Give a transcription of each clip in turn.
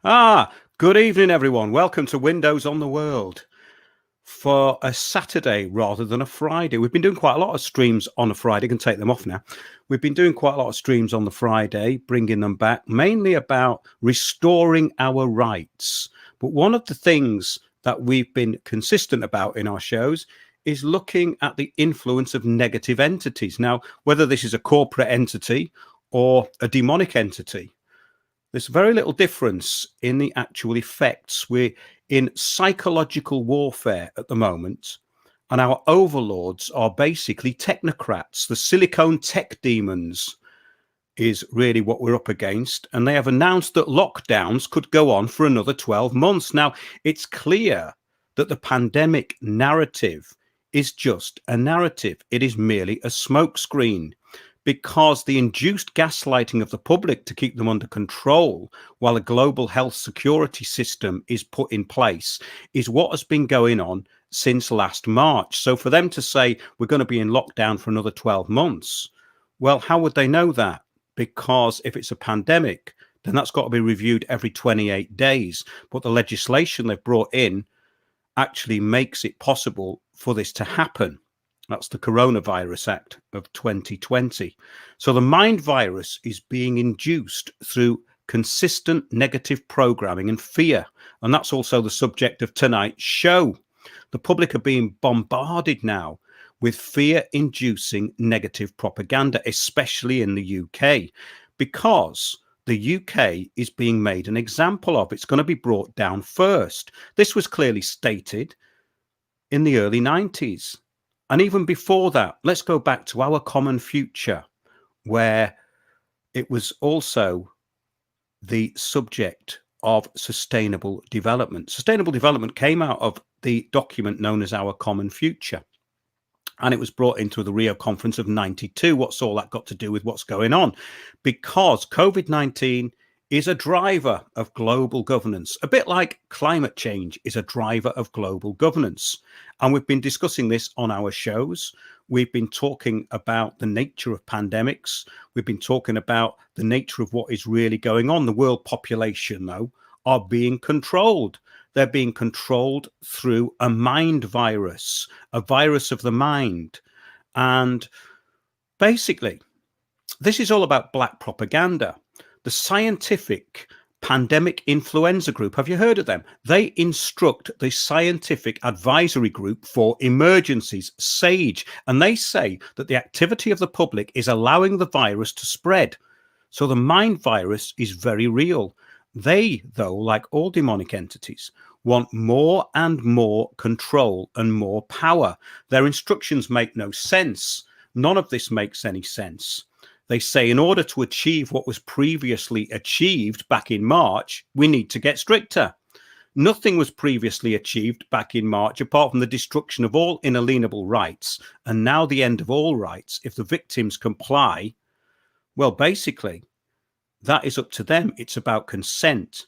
Good evening, everyone. Welcome to Windows on the World for a Saturday rather than a Friday. We've been doing quite a lot of streams on a Friday. I can take them off now. We've been doing quite a lot of streams on the Friday, bringing them back, mainly about restoring our rights. But one of the things that we've been consistent about in our shows is looking at the influence of negative entities. Now, whether this is a corporate entity or a demonic entity, there's very little difference in the actual effects. We're in psychological warfare at the moment, and our overlords are basically technocrats. The silicone tech demons is really what we're up against, and they have announced that lockdowns could go on for another 12 months. Now, it's clear that the pandemic narrative is just a narrative. It is merely a smokescreen, because the induced gaslighting of the public to keep them under control while a global health security system is put in place is what has been going on since last March. So for them to say we're going to be in lockdown for another 12 months, well, how would they know that? Because if it's a pandemic, then that's got to be reviewed every 28 days. But the legislation they've brought in actually makes it possible for this to happen. That's the Coronavirus Act of 2020. So the mind virus is being induced through consistent negative programming and fear. And that's also the subject of tonight's show. The public are being bombarded now with fear-inducing negative propaganda, especially in the UK, because the UK is being made an example of. It's going to be brought down first. This was clearly stated in the early 90s. And even before that, let's go back to Our Common Future, where it was also the subject of sustainable development. Sustainable development came out of the document known as Our Common Future. And it was brought into the Rio Conference of 92. What's all that got to do with what's going on? Because COVID-19 is a driver of global governance, a bit like climate change is a driver of global governance. And we've been discussing this on our shows. We've been talking about the nature of pandemics. We've been talking about the nature of what is really going on. The world population, though, are being controlled. They're being controlled through a mind virus, a virus of the mind. And basically, this is all about black propaganda. The Scientific Pandemic Influenza Group, have you heard of them? They instruct the Scientific Advisory Group for Emergencies, SAGE, and they say that the activity of the public is allowing the virus to spread. So the mind virus is very real. They, though, like all demonic entities, want more and more control and more power. Their instructions make no sense. None of this makes any sense. They say in order to achieve what was previously achieved back in March, we need to get stricter. Nothing was previously achieved back in March apart from the destruction of all inalienable rights and now the end of all rights. If the victims comply, well, basically, that is up to them. It's about consent.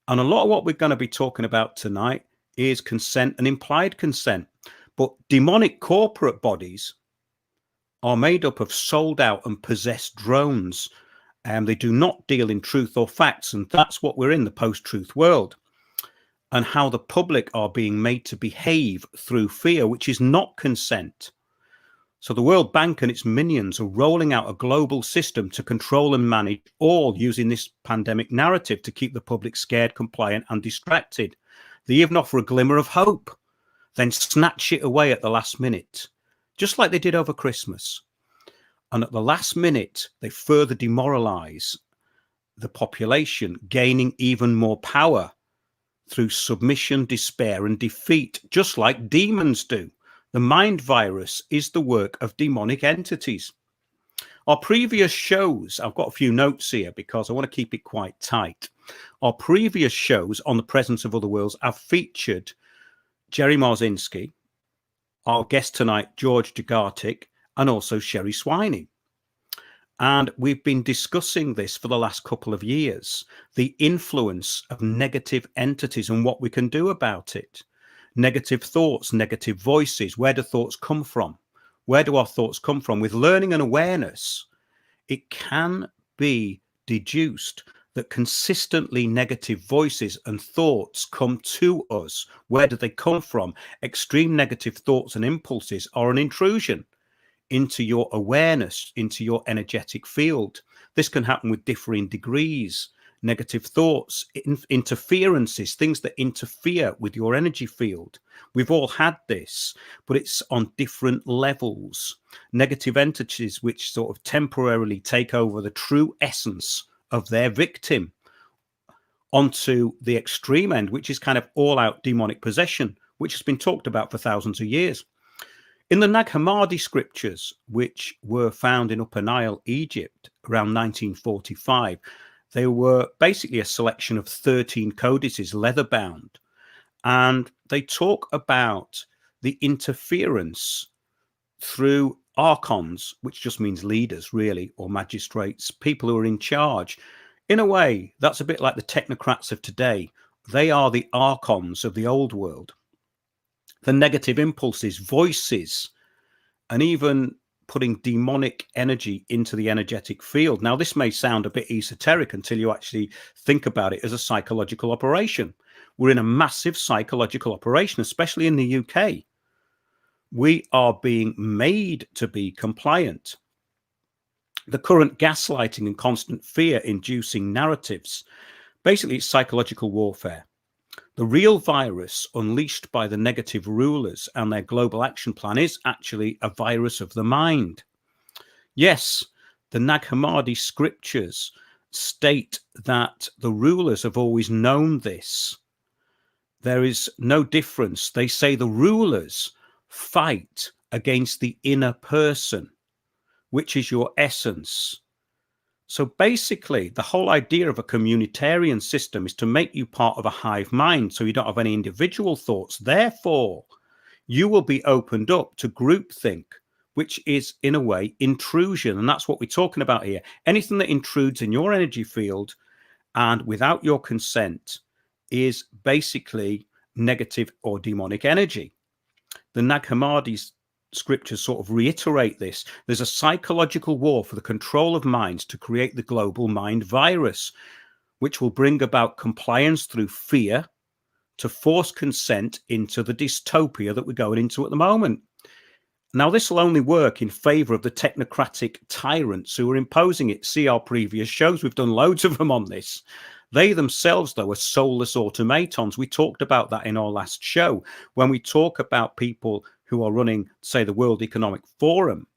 And a lot of what we're going to be talking about tonight is consent and implied consent. But demonic corporate bodies are made up of sold out and possessed drones, and they do not deal in truth or facts. And that's what we're in, the post-truth world, and how the public are being made to behave through fear, which is not consent. So the World Bank and its minions are rolling out a global system to control and manage all using this pandemic narrative to keep the public scared, compliant and distracted. They even offer a glimmer of hope, then snatch it away at the last minute, just like they did over Christmas. And at the last minute, they further demoralize the population, gaining even more power through submission, despair, and defeat, just like demons do. The mind virus is the work of demonic entities. Our previous shows, I've got a few notes here because I want to keep it quite tight. Our previous shows on the presence of other worlds have featured Jerry Marzinsky, our guest tonight, George Jagartic, and also Sherry Swiney. And we've been discussing this for the last couple of years, the influence of negative entities and what we can do about it. Negative thoughts, negative voices, where do thoughts come from? Where do our thoughts come from? With learning and awareness, it can be deduced that consistently negative voices and thoughts come to us. Where do they come from? Extreme negative thoughts and impulses are an intrusion into your awareness, into your energetic field. This can happen with differing degrees. Negative thoughts, interferences, things that interfere with your energy field. We've all had this, but it's on different levels. Negative entities which sort of temporarily take over the true essence of their victim, onto the extreme end, which is kind of all-out demonic possession, which has been talked about for thousands of years. In the Nag Hammadi scriptures, which were found in Upper Nile, Egypt, around 1945, they were basically a selection of 13 codices, leather-bound, and they talk about the interference through archons, which just means leaders, really, or magistrates, people who are in charge. In a way, that's a bit like the technocrats of today. They are the archons of the old world. The negative impulses, voices, and even putting demonic energy into the energetic field. Now, this may sound a bit esoteric until you actually think about it as a psychological operation. We're in a massive psychological operation, especially in the UK. We are being made to be compliant. The current gaslighting and constant fear-inducing narratives, basically it's psychological warfare. The real virus unleashed by the negative rulers and their global action plan is actually a virus of the mind. Yes, the Nag Hammadi scriptures state that the rulers have always known this. There is no difference. They say the rulers fight against the inner person, which is your essence. So basically, the whole idea of a communitarian system is to make you part of a hive mind so you don't have any individual thoughts. Therefore, you will be opened up to groupthink, which is, in a way, intrusion. And that's what we're talking about here. Anything that intrudes in your energy field and without your consent is basically negative or demonic energy. The Nag Hammadi scriptures sort of reiterate this. There's a psychological war for the control of minds to create the global mind virus, which will bring about compliance through fear to force consent into the dystopia that we're going into at the moment. Now, this will only work in favor of the technocratic tyrants who are imposing it. See our previous shows. We've done loads of them on this. They themselves, though, are soulless automatons. We talked about that in our last show. When we talk about people who are running, say, the World Economic Forum,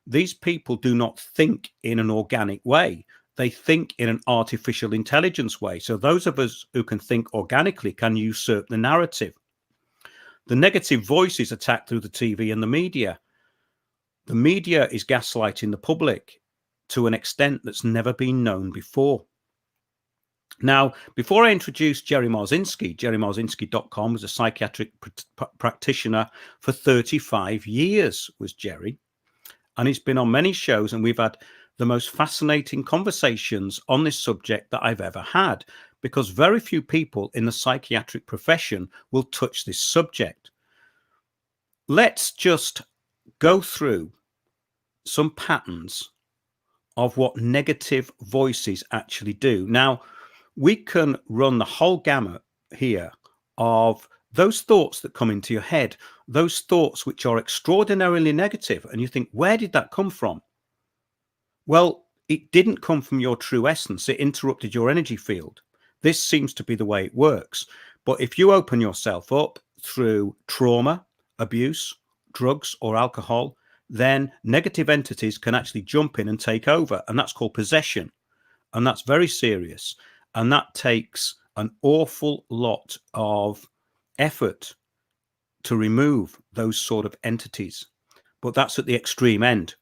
these people do not think in an organic way. They think in an artificial intelligence way. So those of us who can think organically can usurp the narrative. The negative voices attacked through the TV and the media. The media is gaslighting the public to an extent that's never been known before. Now, before I introduce Jerry Marzinsky, jerrymarzinsky.com was a psychiatric practitioner for 35 years, was Jerry. And he's been on many shows, and we've had the most fascinating conversations on this subject that I've ever had, because very few people in the psychiatric profession will touch this subject. Let's just go through some patterns of what negative voices actually do. Now, we can run the whole gamut here of those thoughts that come into your head, those thoughts which are extraordinarily negative, and you think, where did that come from? Well, it didn't come from your true essence. It interrupted your energy field. This seems to be the way it works. But if you open yourself up through trauma, abuse, drugs, or alcohol, then negative entities can actually jump in and take over. And that's called possession. And that's very serious. And that takes an awful lot of effort to remove those sort of entities. But that's at the extreme end.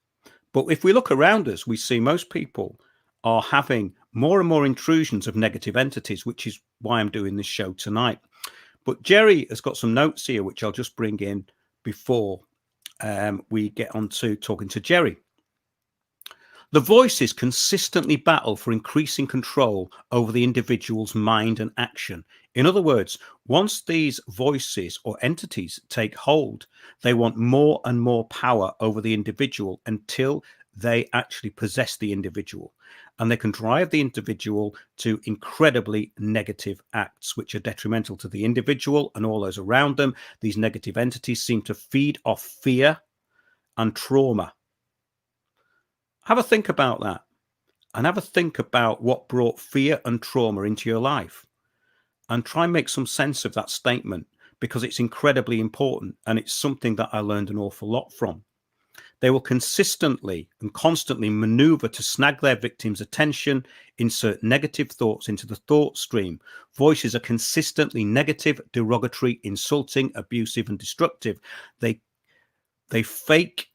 But if we look around us, we see most people are having more and more intrusions of negative entities, which is why I'm doing this show tonight. But Jerry has got some notes here, which I'll just bring in before we get on to talking to Jerry. The voices consistently battle for increasing control over the individual's mind and action. In other words, once these voices or entities take hold, they want more and more power over the individual until they actually possess the individual, and they can drive the individual to incredibly negative acts, which are detrimental to the individual and all those around them. These negative entities seem to feed off fear and trauma. Have a think about that, and have a think about what brought fear and trauma into your life, and try and make some sense of that statement, because it's incredibly important, and it's something that I learned an awful lot from. They will consistently and constantly maneuver to snag their victim's attention, insert negative thoughts into the thought stream. Voices are consistently negative, derogatory, insulting, abusive, and destructive. They fake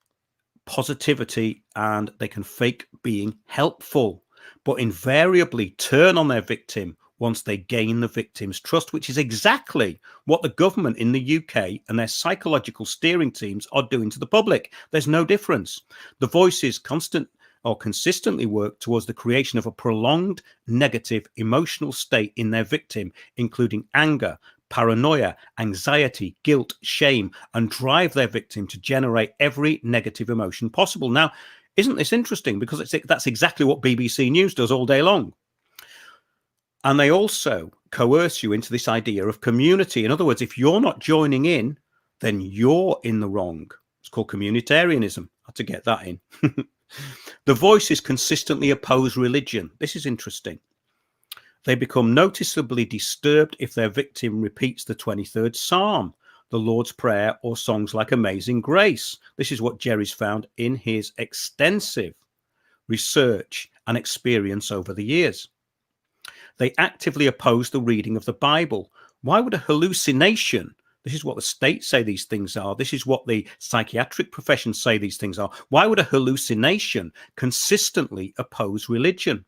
positivity, and they can fake being helpful, but invariably turn on their victim once they gain the victim's trust, which is exactly what the government in the UK and their psychological steering teams are doing to the public. There's no difference. The voices consistently work towards the creation of a prolonged negative emotional state in their victim, including anger, paranoia, anxiety, guilt, shame, and drive their victim to generate every negative emotion possible. Now, isn't this interesting? Because that's exactly what BBC News does all day long. And they also coerce you into this idea of community. In other words, if you're not joining in, then you're in the wrong. It's called communitarianism. I had to get that in. The voices consistently oppose religion. This is interesting. They become noticeably disturbed if their victim repeats the 23rd Psalm, the Lord's Prayer, or songs like Amazing Grace. This is what Jerry's found in his extensive research and experience over the years. They actively oppose the reading of the Bible. Why would a hallucination, this is what the state say these things are, this is what the psychiatric profession say these things are, why would a hallucination consistently oppose religion?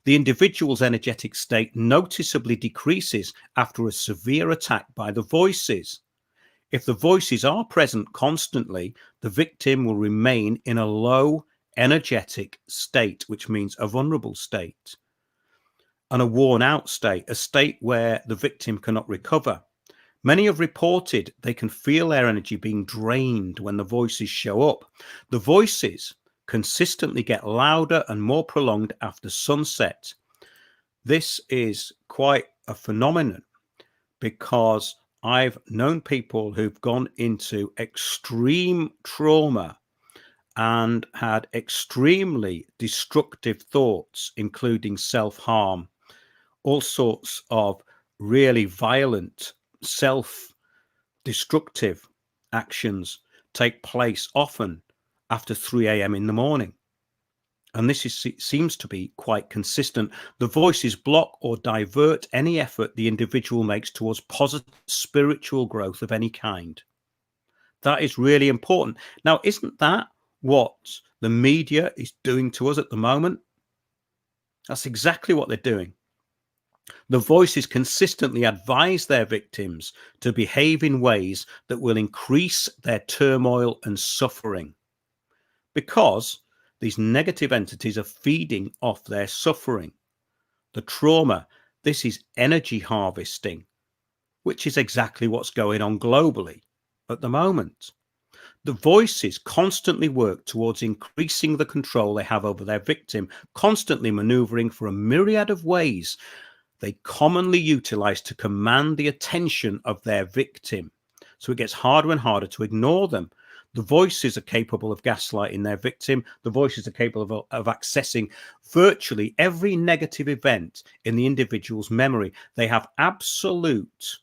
The individual's energetic state noticeably decreases after a severe attack by the voices. If the voices are present constantly, the victim will remain in a low energetic state, which means a vulnerable state, and a worn out state, a state where the victim cannot recover. Many have reported they can feel their energy being drained when the voices show up. The voices consistently get louder and more prolonged after sunset. This is quite a phenomenon, because I've known people who've gone into extreme trauma and had extremely destructive thoughts, including self-harm, all sorts of really violent, self-destructive actions take place often after 3 a.m. in the morning. And this seems to be quite consistent. The voices block or divert any effort the individual makes towards positive spiritual growth of any kind. That is really important. Now, isn't that what the media is doing to us at the moment? That's exactly what they're doing. The voices consistently advise their victims to behave in ways that will increase their turmoil and suffering, because these negative entities are feeding off their suffering, the trauma. This is energy harvesting, which is exactly what's going on globally at the moment. The voices constantly work towards increasing the control they have over their victim, constantly maneuvering for a myriad of ways they commonly utilize to command the attention of their victim. So it gets harder and harder to ignore them. The voices are capable of gaslighting their victim. The voices are capable of accessing virtually every negative event in the individual's memory. They have absolute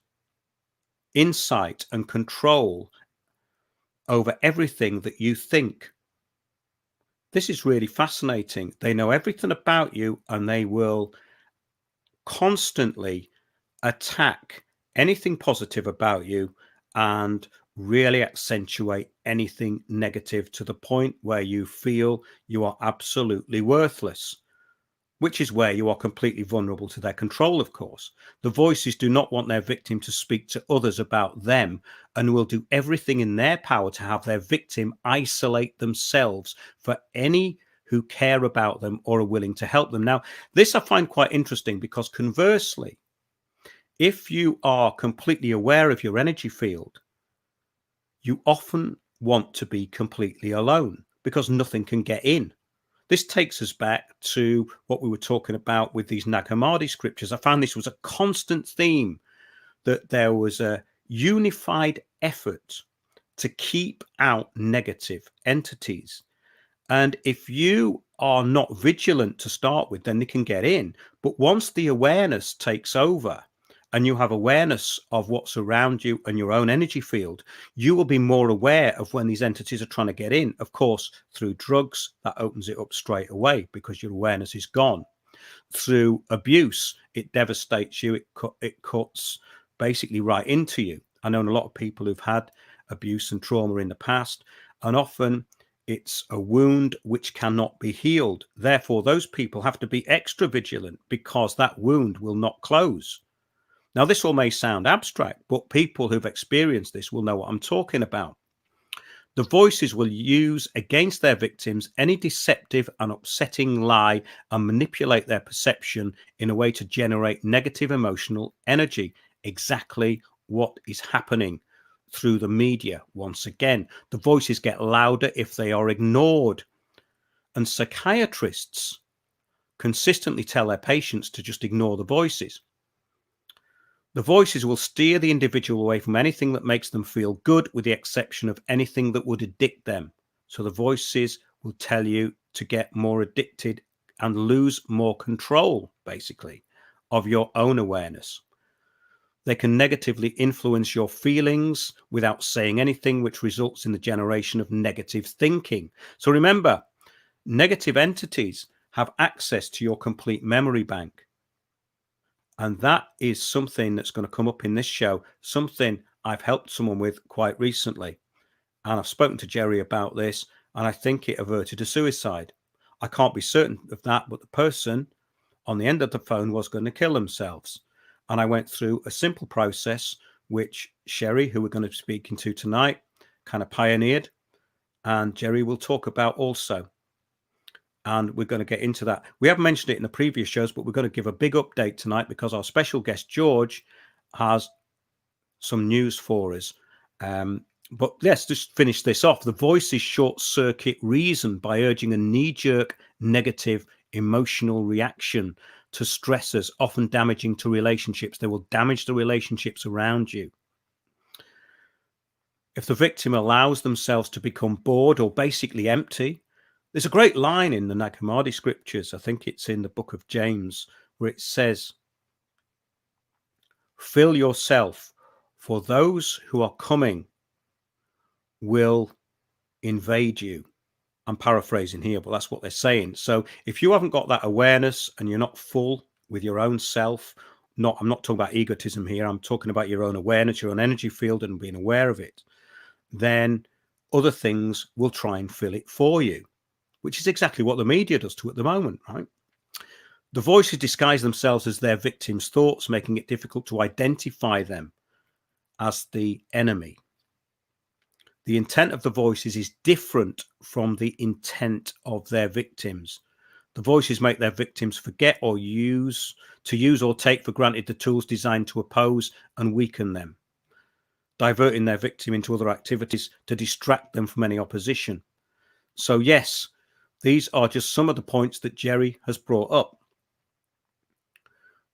insight and control over everything that you think. This is really fascinating. They know everything about you, and they will constantly attack anything positive about you and really accentuate anything negative, to the point where you feel you are absolutely worthless, which is where you are completely vulnerable to their control, of course. The voices do not want their victim to speak to others about them, and will do everything in their power to have their victim isolate themselves for any who care about them or are willing to help them. Now, this I find quite interesting, because conversely, if you are completely aware of your energy field, you often want to be completely alone, because nothing can get in. This takes us back to what we were talking about with these Nag Hammadi scriptures. I found this was a constant theme, that there was a unified effort to keep out negative entities. And if you are not vigilant to start with, then they can get in. But once the awareness takes over and you have awareness of what's around you and your own energy field, you will be more aware of when these entities are trying to get in. Of course, through drugs, that opens it up straight away because your awareness is gone. Through abuse, it devastates you. It cuts basically right into you. I know a lot of people who've had abuse and trauma in the past, and often it's a wound which cannot be healed. Therefore, those people have to be extra vigilant because that wound will not close. Now, this all may sound abstract, but people who've experienced this will know what I'm talking about. The voices will use against their victims any deceptive and upsetting lie and manipulate their perception in a way to generate negative emotional energy. Exactly what is happening through the media. Once again, the voices get louder if they are ignored. And psychiatrists consistently tell their patients to just ignore the voices. The voices will steer the individual away from anything that makes them feel good, with the exception of anything that would addict them. So the voices will tell you to get more addicted and lose more control, basically, of your own awareness. They can negatively influence your feelings without saying anything, which results in the generation of negative thinking. So remember, negative entities have access to your complete memory bank. And that is something that's going to come up in this show, something I've helped someone with quite recently. And I've spoken to Jerry about this, and I think it averted a suicide. I can't be certain of that, but the person on the end of the phone was going to kill themselves. And I went through a simple process, which Sherry, who we're going to be speaking to tonight, kind of pioneered. And Jerry will talk about also. And we're going to get into that. We haven't mentioned it in the previous shows, but we're going to give a big update tonight because our special guest, George, has some news for us. But let's just finish this off. The voices short-circuit reason by urging a knee-jerk negative emotional reaction to stressors, often damaging to relationships. They will damage the relationships around you. If the victim allows themselves to become bored or basically empty, there's a great line in the Nag Hammadi scriptures, I think it's in the book of James, where it says, "Fill yourself, for those who are coming will invade you." I'm paraphrasing here, but that's what they're saying. So if you haven't got that awareness and you're not full with your own self, I'm not talking about egotism here, I'm talking about your own awareness, your own energy field, and being aware of it, then other things will try and fill it for you, which is exactly what the media does to at the moment, right? The voices disguise themselves as their victims' thoughts, making it difficult to identify them as the enemy. The intent of the voices is different from the intent of their victims. The voices make their victims forget or use or take for granted the tools designed to oppose and weaken them, diverting their victim into other activities to distract them from any opposition. So yes, these are just some of the points that Jerry has brought up.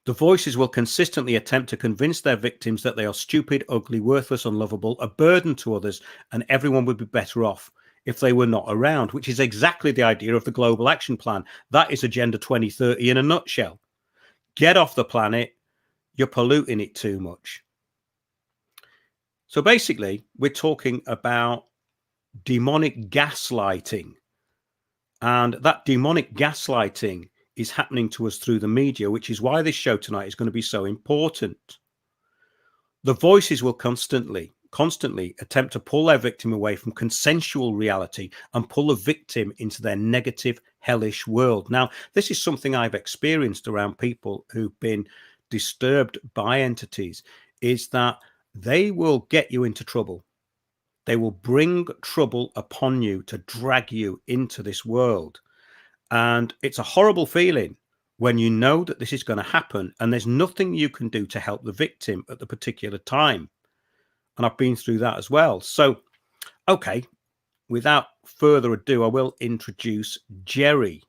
The voices will consistently attempt to convince their victims that they are stupid, ugly, worthless, unlovable, a burden to others, and everyone would be better off if they were not around, which is exactly the idea of the Global Action Plan. That is Agenda 2030 in a nutshell. Get off the planet. You're polluting it too much. So basically, we're talking about demonic gaslighting. And that demonic gaslighting is happening to us through the media, which is why this show tonight is going to be so important. The voices will constantly attempt to pull their victim away from consensual reality and pull the victim into their negative, hellish world. Now, this is something I've experienced around people who've been disturbed by entities, is that they will get you into trouble. They will bring trouble upon you to drag you into this world. And it's a horrible feeling when you know that this is going to happen and there's nothing you can do to help the victim at the particular time. And I've been through that as well. So, okay, without further ado, I will introduce Jerry.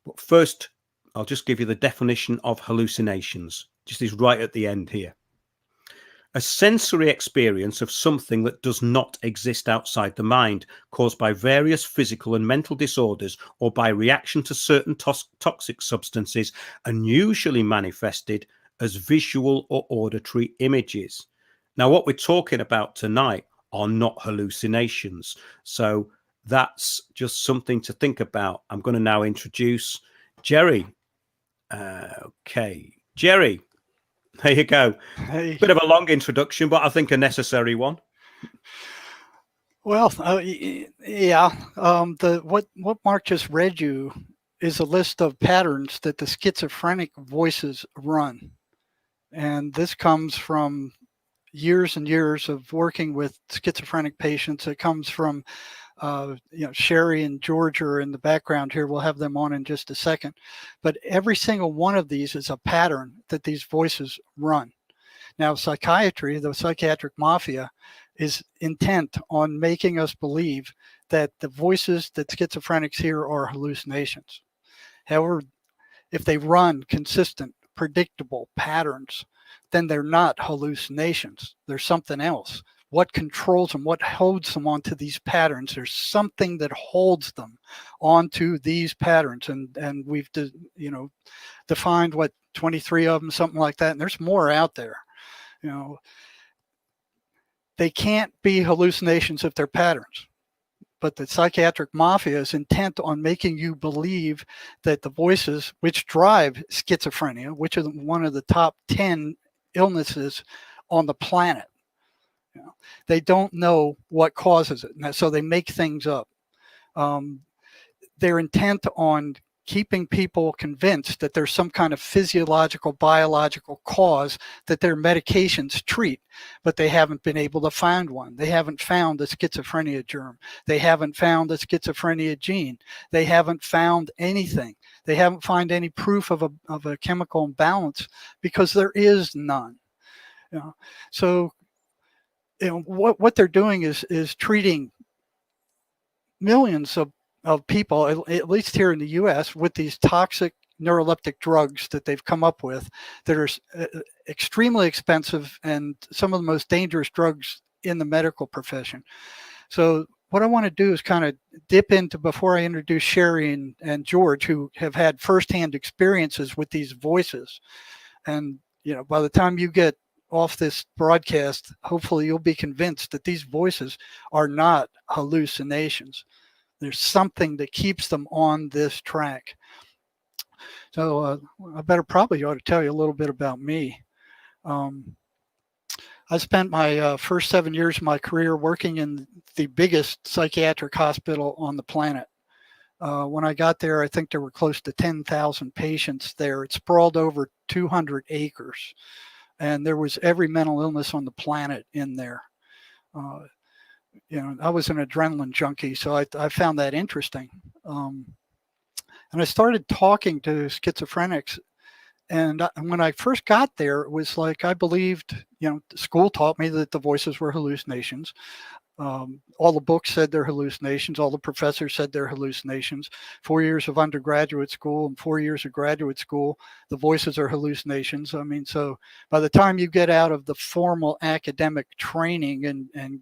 But first, I'll just give you the definition of hallucinations. Just is right at the end here. A sensory experience of something that does not exist outside the mind, caused by various physical and mental disorders or by reaction to certain toxic substances, and usually manifested as visual or auditory images. Now, what we're talking about tonight are not hallucinations. So that's just something to think about. I'm going to now introduce Jerry. Okay, Jerry. There you go. Hey. Bit of a long introduction, but I think a necessary one. Well, yeah. What Mark just read you is a list of patterns that the schizophrenic voices run, and this comes from years and years of working with schizophrenic patients. It comes from Sherry and George are in the background here. We'll have them on in just a second. But every single one of these is a pattern that these voices run. Now, psychiatry, the psychiatric mafia, is intent on making us believe that the voices that schizophrenics hear are hallucinations. However, if they run consistent, predictable patterns, then they're not hallucinations. They're something else. What controls them, what holds them onto these patterns? There's something that holds them onto these patterns. And we've defined what, 23 of them, something like that. And there's more out there. They can't be hallucinations if they're patterns. But the psychiatric mafia is intent on making you believe that the voices which drive schizophrenia, which are one of the top 10 illnesses on the planet, they don't know what causes it. So they make things up. They're intent on keeping people convinced that there's some kind of physiological, biological cause that their medications treat, but they haven't been able to find one. They haven't found the schizophrenia germ. They haven't found the schizophrenia gene. They haven't found anything. They haven't found any proof of a chemical imbalance because there is none. So what they're doing is treating millions of people, at least here in the US, with these toxic neuroleptic drugs that they've come up with that are extremely expensive and some of the most dangerous drugs in the medical profession. So what I want to do is kind of dip into, before I introduce Sherry and George, who have had firsthand experiences with these voices. And, by the time you get off this broadcast, hopefully you'll be convinced that these voices are not hallucinations. There's something that keeps them on this track. So I probably ought to tell you a little bit about me. I spent my first 7 years of my career working in the biggest psychiatric hospital on the planet. When I got there, I think there were close to 10,000 patients there. It sprawled over 200 acres, and there was every mental illness on the planet in there. I was an adrenaline junkie, so I found that interesting. And I started talking to schizophrenics. And when I first got there, it was like I believed, school taught me that the voices were hallucinations. All the books said they're hallucinations. All the professors said they're hallucinations. 4 years of undergraduate school and 4 years of graduate school, the voices are hallucinations. I mean, so by the time you get out of the formal academic training and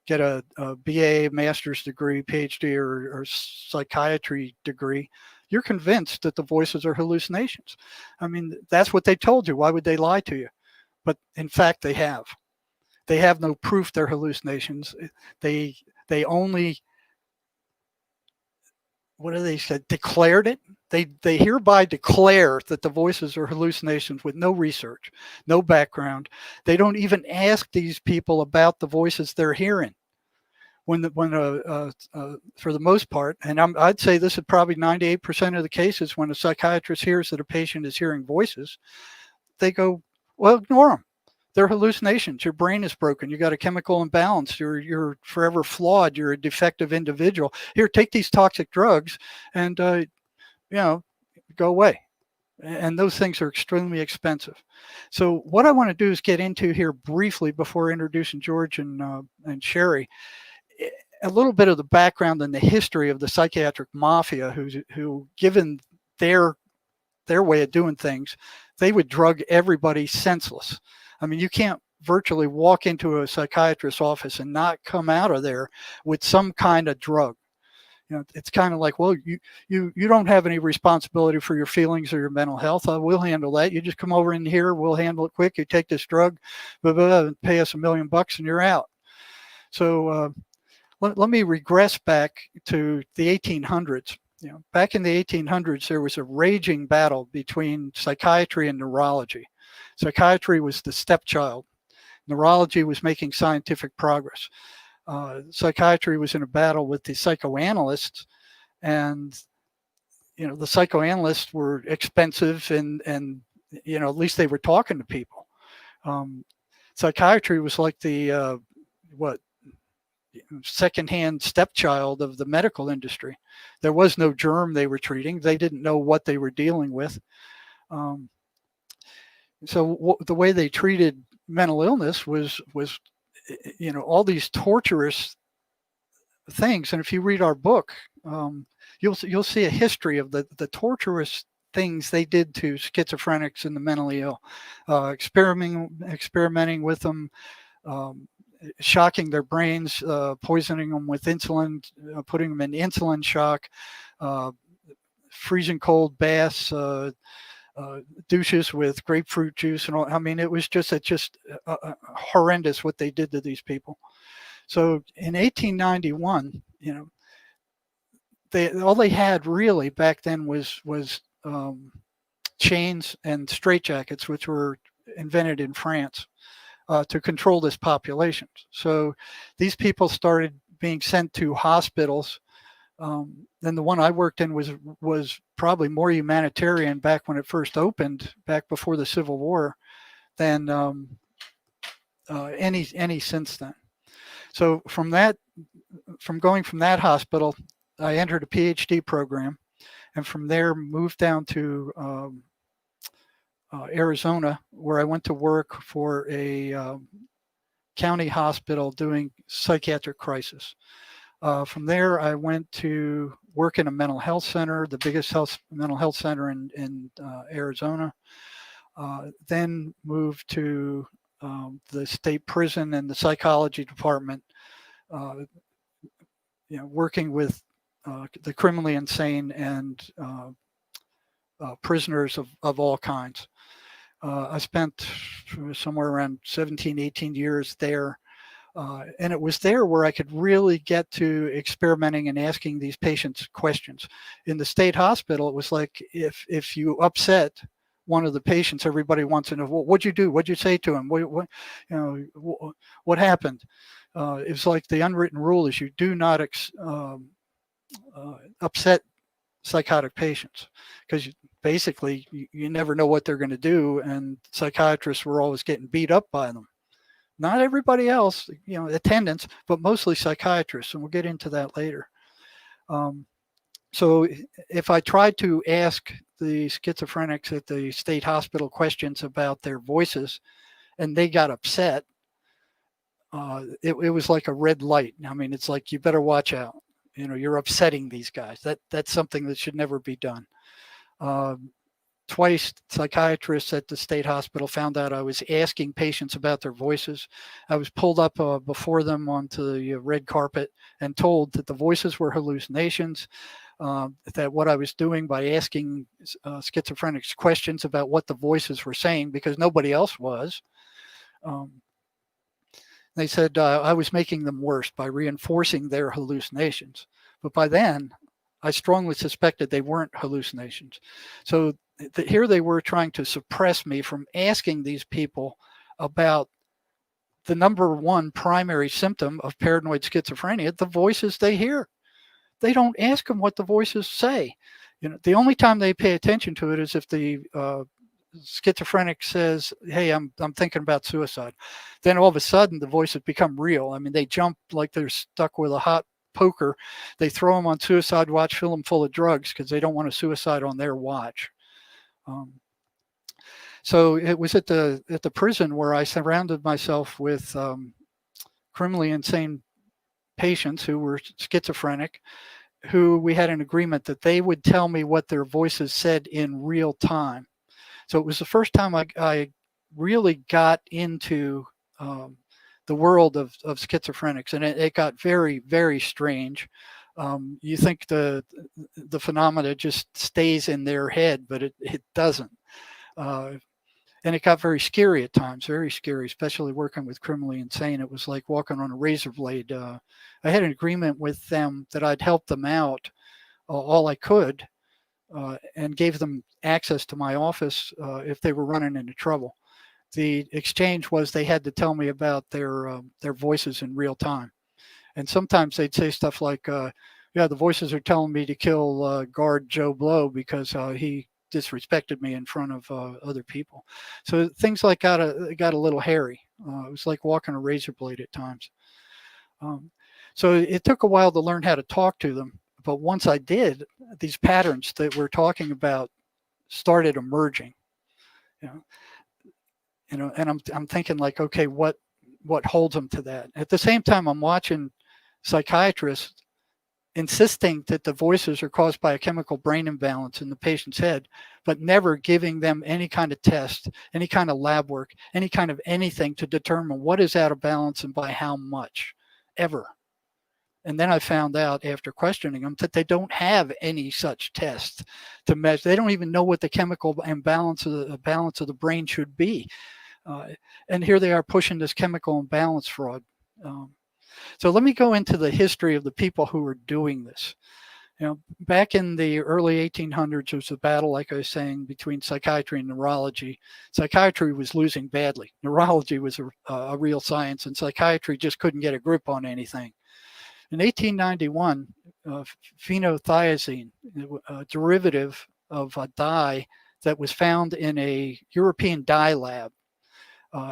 get a BA, master's degree, PhD, or psychiatry degree, you're convinced that the voices are hallucinations. I mean, that's what they told you. Why would they lie to you? But in fact, they have. They have no proof they're hallucinations. They only, what do they say? Declared it. They hereby declare that the voices are hallucinations with no research, no background. They don't even ask these people about the voices they're hearing. For the most part, and I'd say this is probably 98% of the cases, when a psychiatrist hears that a patient is hearing voices, they go, well, ignore them. They're hallucinations. Your brain is broken. You got a chemical imbalance. You're forever flawed. You're a defective individual. Here, take these toxic drugs and, go away. And those things are extremely expensive. So what I want to do is get into here briefly before introducing George and Sherry. a little bit of the background and the history of the psychiatric mafia, who given their way of doing things, they would drug everybody senseless. I mean, you can't virtually walk into a psychiatrist's office and not come out of there with some kind of drug. You know, it's kind of like, well, you don't have any responsibility for your feelings or your mental health. We'll handle that. You just come over in here, we'll handle it quick. You take this drug, blah, blah, blah, and pay us $1 million and you're out. So let me regress back to the 1800s. You know, back in the 1800s, there was a raging battle between psychiatry and neurology. Psychiatry was the stepchild. Neurology was making scientific progress. Psychiatry was in a battle with the psychoanalysts, and you know, the psychoanalysts were expensive, and you know, at least they were talking to people. Psychiatry was like the secondhand stepchild of the medical industry. There was no germ they were treating. They didn't know what they were dealing with. So the way they treated mental illness was you know, all these torturous things. And if you read our book, you'll see a history of the torturous things they did to schizophrenics and the mentally ill, experimenting with them, shocking their brains, poisoning them with insulin, putting them in insulin shock, freezing cold baths, douches with grapefruit juice and all. I mean, it was just horrendous what they did to these people. So in 1891, you know, all they had really back then was chains and straitjackets, which were invented in France to control this population. So these people started being sent to hospitals. Then the one I worked in was probably more humanitarian back when it first opened, back before the Civil War, than any since then. So from going from that hospital, I entered a PhD program, and from there moved down to Arizona, where I went to work for a county hospital doing psychiatric crisis. From there, I went to work in a mental health center, the biggest mental health center in Arizona. Then moved to the state prison and the psychology department, you know, working with the criminally insane and prisoners of all kinds. I spent somewhere around 17, 18 years there. And it was there where I could really get to experimenting and asking these patients questions. In the state hospital, it was like if you upset one of the patients, everybody wants to know, well, what'd you do? What'd you say to him? What happened? It was like the unwritten rule is you do not upset psychotic patients, because basically you never know what they're going to do, and psychiatrists were always getting beat up by them. Not everybody else, you know, attendants, but mostly psychiatrists, and we'll get into that later. So if I tried to ask the schizophrenics at the state hospital questions about their voices and they got upset, it was like a red light. I mean, it's like, you better watch out. You know, you're upsetting these guys. That's something that should never be done. Twice, psychiatrists at the state hospital found out I was asking patients about their voices. I was pulled up before them onto the red carpet and told that the voices were hallucinations, that what I was doing by asking schizophrenics questions about what the voices were saying, because nobody else was. They said I was making them worse by reinforcing their hallucinations. But by then, I strongly suspected they weren't hallucinations. So here they were trying to suppress me from asking these people about the number one primary symptom of paranoid schizophrenia, the voices they hear. They don't ask them what the voices say. You know, the only time they pay attention to it is if the schizophrenic says, "Hey, I'm thinking about suicide." Then all of a sudden the voices become real. I mean, they jump like they're stuck with a hot poker. They throw them on suicide watch, fill them full of drugs because they don't want a suicide on their watch. So it was at the prison where I surrounded myself with criminally insane patients who were schizophrenic, who we had an agreement that they would tell me what their voices said in real time. So it was the first time I really got into the world of schizophrenics, and it got very, very strange. You think the phenomena just stays in their head, but it doesn't. And it got very scary at times, very scary, especially working with criminally insane. It was like walking on a razor blade. I had an agreement with them that I'd help them out all I could, and gave them access to my office if they were running into trouble. The exchange was they had to tell me about their voices in real time. And sometimes they'd say stuff like, yeah, the voices are telling me to kill guard Joe Blow because he disrespected me in front of other people. So things like got a little hairy. It was like walking a razor blade at times. So it took a while to learn how to talk to them. But once I did, these patterns that we're talking about started emerging. And I'm thinking like, okay, what holds them to that? At the same time, I'm watching psychiatrists insisting that the voices are caused by a chemical brain imbalance in the patient's head, but never giving them any kind of test, any kind of lab work, any kind of anything to determine what is out of balance and by how much, ever. And then I found out after questioning them that they don't have any such test to measure. They don't even know what the chemical imbalance of the brain should be. And here they are pushing this chemical imbalance fraud. So let me go into the history of the people who were doing this. Back in the early 1800s, there was a battle, like I was saying, between psychiatry and neurology. Psychiatry was losing badly. Neurology was a real science, and psychiatry just couldn't get a grip on anything. In 1891, phenothiazine, a derivative of a dye that was found in a European dye lab.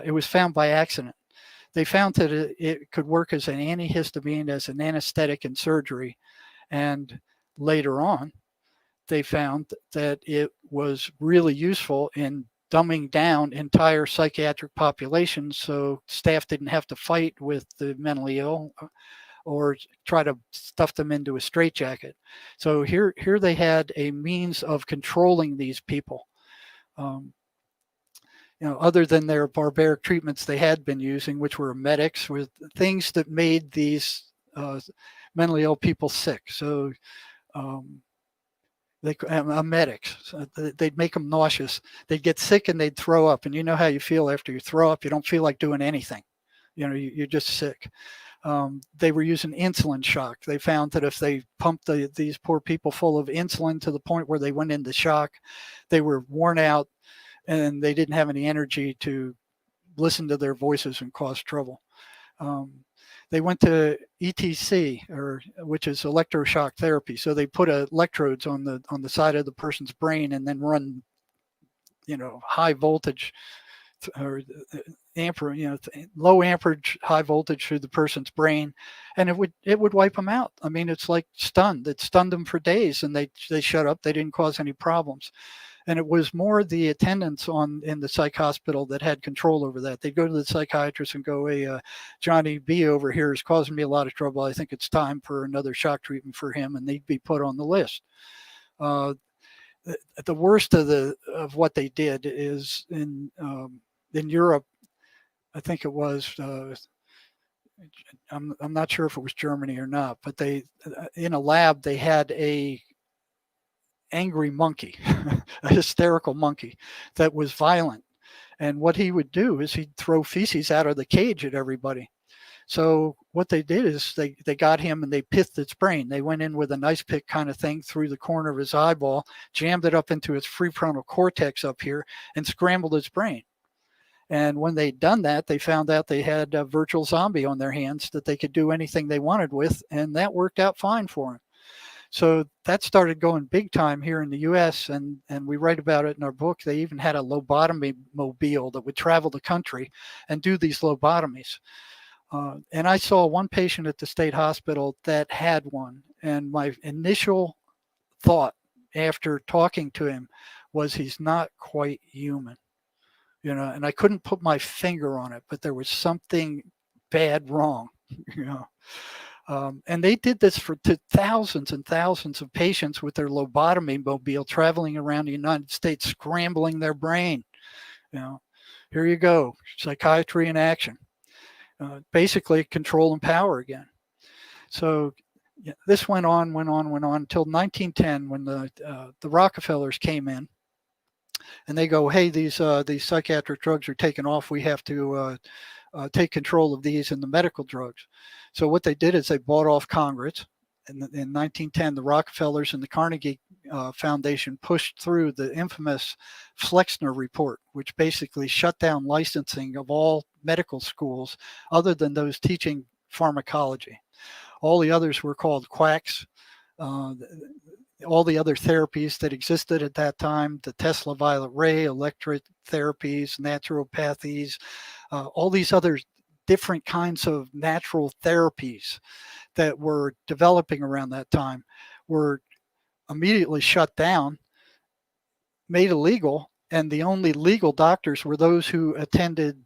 It was found by accident. They found that it could work as an antihistamine, as an anesthetic in surgery. And later on, they found that it was really useful in dumbing down entire psychiatric populations so staff didn't have to fight with the mentally ill or try to stuff them into a straitjacket. So here they had a means of controlling these people. Other than their barbaric treatments they had been using, which were emetics, were things that made these mentally ill people sick. So emetics, they'd make them nauseous. They'd get sick and they'd throw up. And you know how you feel after you throw up. You don't feel like doing anything. You're just sick. They were using insulin shock. They found that if they pumped these poor people full of insulin to the point where they went into shock, they were worn out and they didn't have any energy to listen to their voices and cause trouble. They went to ETC, which is electroshock therapy. So they put electrodes on the side of the person's brain and then run, high voltage or low amperage, high voltage through the person's brain, and it would wipe them out. I mean, it's like stunned. It stunned them for days, and they shut up. They didn't cause any problems. And it was more the attendants in the psych hospital that had control over that. They'd go to the psychiatrist and go, hey, Johnny B over here is causing me a lot of trouble. I think it's time for another shock treatment for him, and they'd be put on the list. The worst of what they did is in Europe. I think it was. I'm not sure if it was Germany or not, but they in a lab they had a angry monkey, a hysterical monkey that was violent. And what he would do is he'd throw feces out of the cage at everybody. So what they did is they got him and they pithed its brain. They went in with a nice pick kind of thing through the corner of his eyeball, jammed it up into his prefrontal cortex up here, and scrambled his brain. And when they'd done that, they found out they had a virtual zombie on their hands that they could do anything they wanted with, and that worked out fine for him. So that started going big time here in the U.S., and we write about it in our book. They even had a lobotomy mobile that would travel the country and do these lobotomies. And I saw one patient at the state hospital that had one, and my initial thought after talking to him was he's not quite human, and I couldn't put my finger on it, but there was something bad wrong, And they did this to thousands and thousands of patients with their lobotomy mobile traveling around the United States, scrambling their brain. Here you go, psychiatry in action. Basically control and power again. So this went on until 1910 when the Rockefellers came in, and they go, hey, these psychiatric drugs are taken off. We have to take control of these and the medical drugs. So what they did is they bought off Congress. In 1910, the Rockefellers and the Carnegie Foundation pushed through the infamous Flexner Report, which basically shut down licensing of all medical schools other than those teaching pharmacology. All the others were called quacks. All the other therapies that existed at that time, the Tesla violet ray, electric therapies, naturopathies, all these other different kinds of natural therapies that were developing around that time were immediately shut down, made illegal, and the only legal doctors were those who attended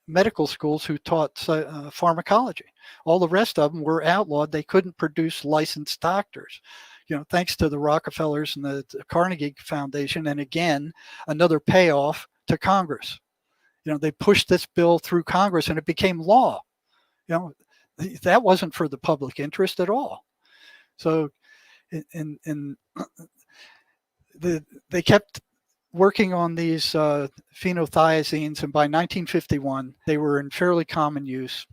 medical schools who taught pharmacology. All the rest of them were outlawed. They couldn't produce licensed doctors. Thanks to the Rockefellers and the Carnegie Foundation, and again, another payoff to Congress. They pushed this bill through Congress and it became law. That wasn't for the public interest at all. So they kept working on these phenothiazines, and by 1951, they were in fairly common use.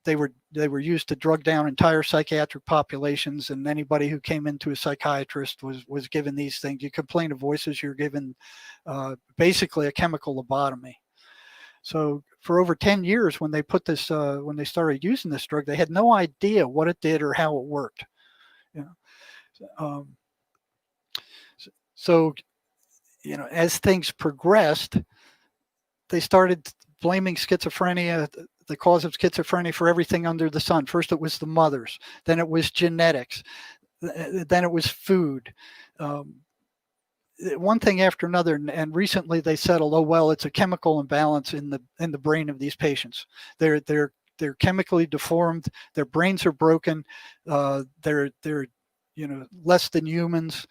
They were used to drug down entire psychiatric populations, and anybody who came into a psychiatrist was given these things. You complain of voices, you're given basically a chemical lobotomy. So for over 10 years, when they put this, when they started using this drug, they had no idea what it did or how it worked. So as things progressed, they started blaming schizophrenia, the cause of schizophrenia, for everything under the sun. First, it was the mothers, then it was genetics, then it was food. One thing after another, and recently they settled, oh well, it's a chemical imbalance in the brain of these patients. They're chemically deformed, their brains are broken, they're less than humans.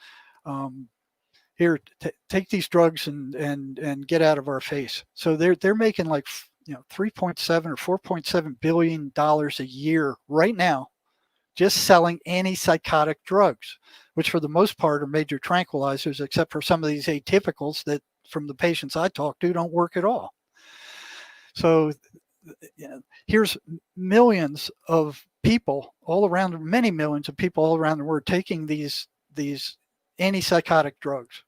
Here, take these drugs and get out of our face. So they're making like 3.7 or 4.7 billion dollars a year right now, just selling antipsychotic drugs, which for the most part are major tranquilizers, except for some of these atypicals that, from the patients I talk to, don't work at all. So here's millions of people all around, many millions of people all around the world taking these antipsychotic drugs.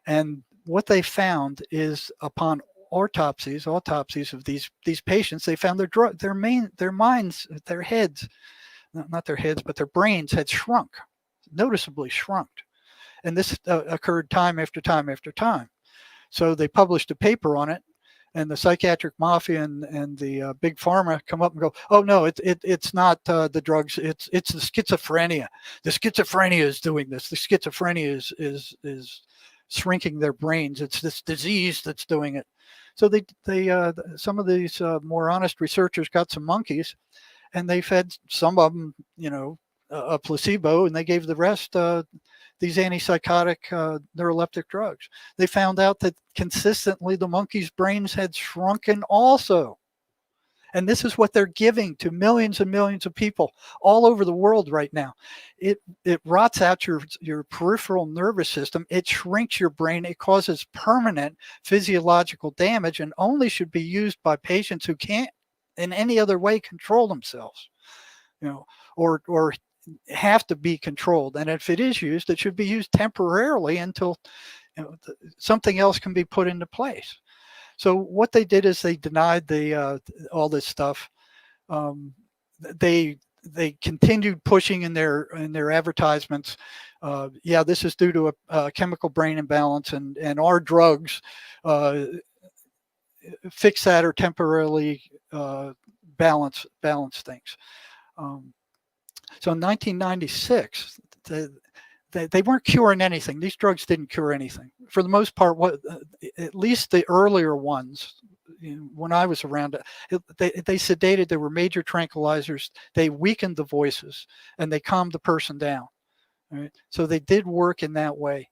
And what they found is, upon autopsies of these patients, they found their minds, their heads, not their heads, but their brains had shrunk, noticeably shrunk. And this occurred time after time after time. So they published a paper on it, and the psychiatric mafia and the big pharma come up and go, oh no, it's not the drugs, it's the schizophrenia. The schizophrenia is doing this. The schizophrenia is shrinking their brains. It's this disease that's doing it. So they some of these more honest researchers got some monkeys, and they fed some of them, a placebo, and they gave the rest these antipsychotic neuroleptic drugs. They found out that consistently the monkeys' brains had shrunken also. And this is what they're giving to millions and millions of people all over the world right now. It rots out your peripheral nervous system. It shrinks your brain. It causes permanent physiological damage, and only should be used by patients who can't in any other way control themselves, or have to be controlled. And if it is used, it should be used temporarily until something else can be put into place. So what they did is they denied all this stuff. They continued pushing in their advertisements. This is due to a chemical brain imbalance, and our drugs fix that or temporarily balance things. So in 1996, they weren't curing anything. These drugs didn't cure anything. For the most part, at least the earlier ones, when I was around, they sedated. There were major tranquilizers. They weakened the voices and they calmed the person down. Right? So they did work in that way.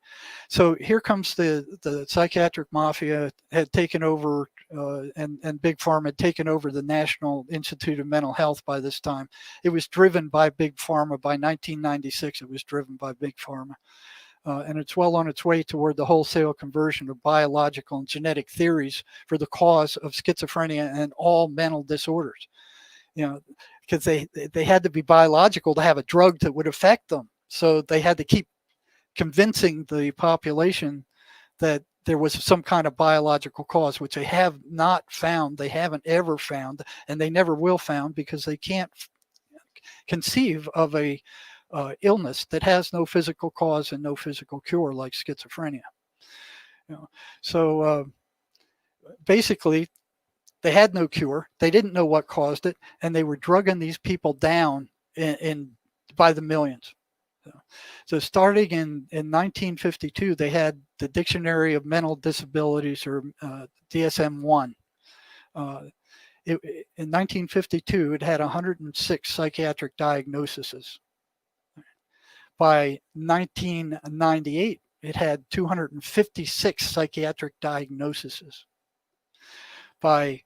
So here comes the psychiatric mafia had taken over, and Big Pharma had taken over the National Institute of Mental Health by this time. It was driven by Big Pharma. By 1996, it was driven by Big Pharma. And it's well on its way toward the wholesale conversion of biological and genetic theories for the cause of schizophrenia and all mental disorders. Because they had to be biological to have a drug that would affect them. So they had to keep convincing the population that there was some kind of biological cause, which they have not found. They haven't ever found, and they never will found, because they can't conceive of a illness that has no physical cause and no physical cure, like schizophrenia. So basically, they had no cure. They didn't know what caused it, and they were drugging these people down by the millions. So starting in 1952, they had the Dictionary of Mental Disabilities, or DSM-1. In 1952, it had 106 psychiatric diagnoses. By 1998, it had 256 psychiatric diagnoses. By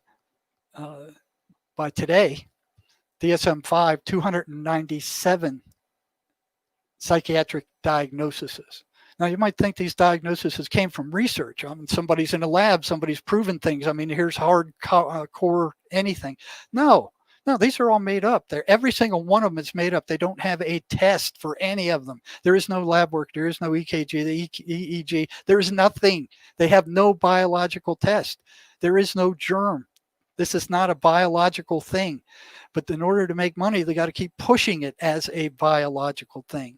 today, DSM-5, 297 psychiatric diagnoses. Now, you might think these diagnoses came from research. I mean, somebody's in a lab, somebody's proven things. I mean, here's hardcore anything. No, these are all made up. Every single one of them is made up. They don't have a test for any of them. There is no lab work. There is no EKG, the EEG. There is nothing. They have no biological test. There is no germ. This is not a biological thing. But in order to make money, they got to keep pushing it as a biological thing.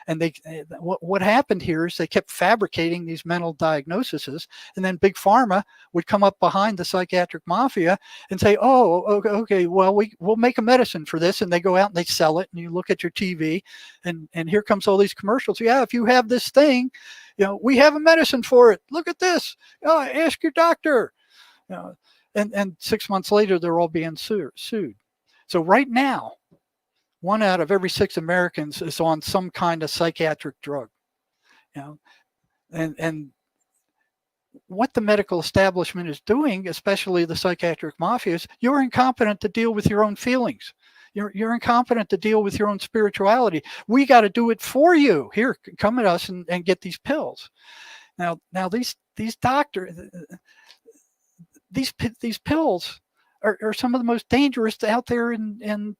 And what happened here is they kept fabricating these mental diagnoses, and then Big Pharma would come up behind the psychiatric mafia and say, "Oh, okay, well, we'll make a medicine for this," and they go out and they sell it, and you look at your TV, and here comes all these commercials. Yeah, if you have this thing, we have a medicine for it. Look at this. Ask your doctor. And 6 months later, they're all being sued. So right now, 1 out of every 6 Americans is on some kind of psychiatric drug. And what the medical establishment is doing, especially the psychiatric mafia, is you're incompetent to deal with your own feelings. You're incompetent to deal with your own spirituality. We got to do it for you. Here, come at us and get these pills. Now these doctors, these pills are some of the most dangerous out there in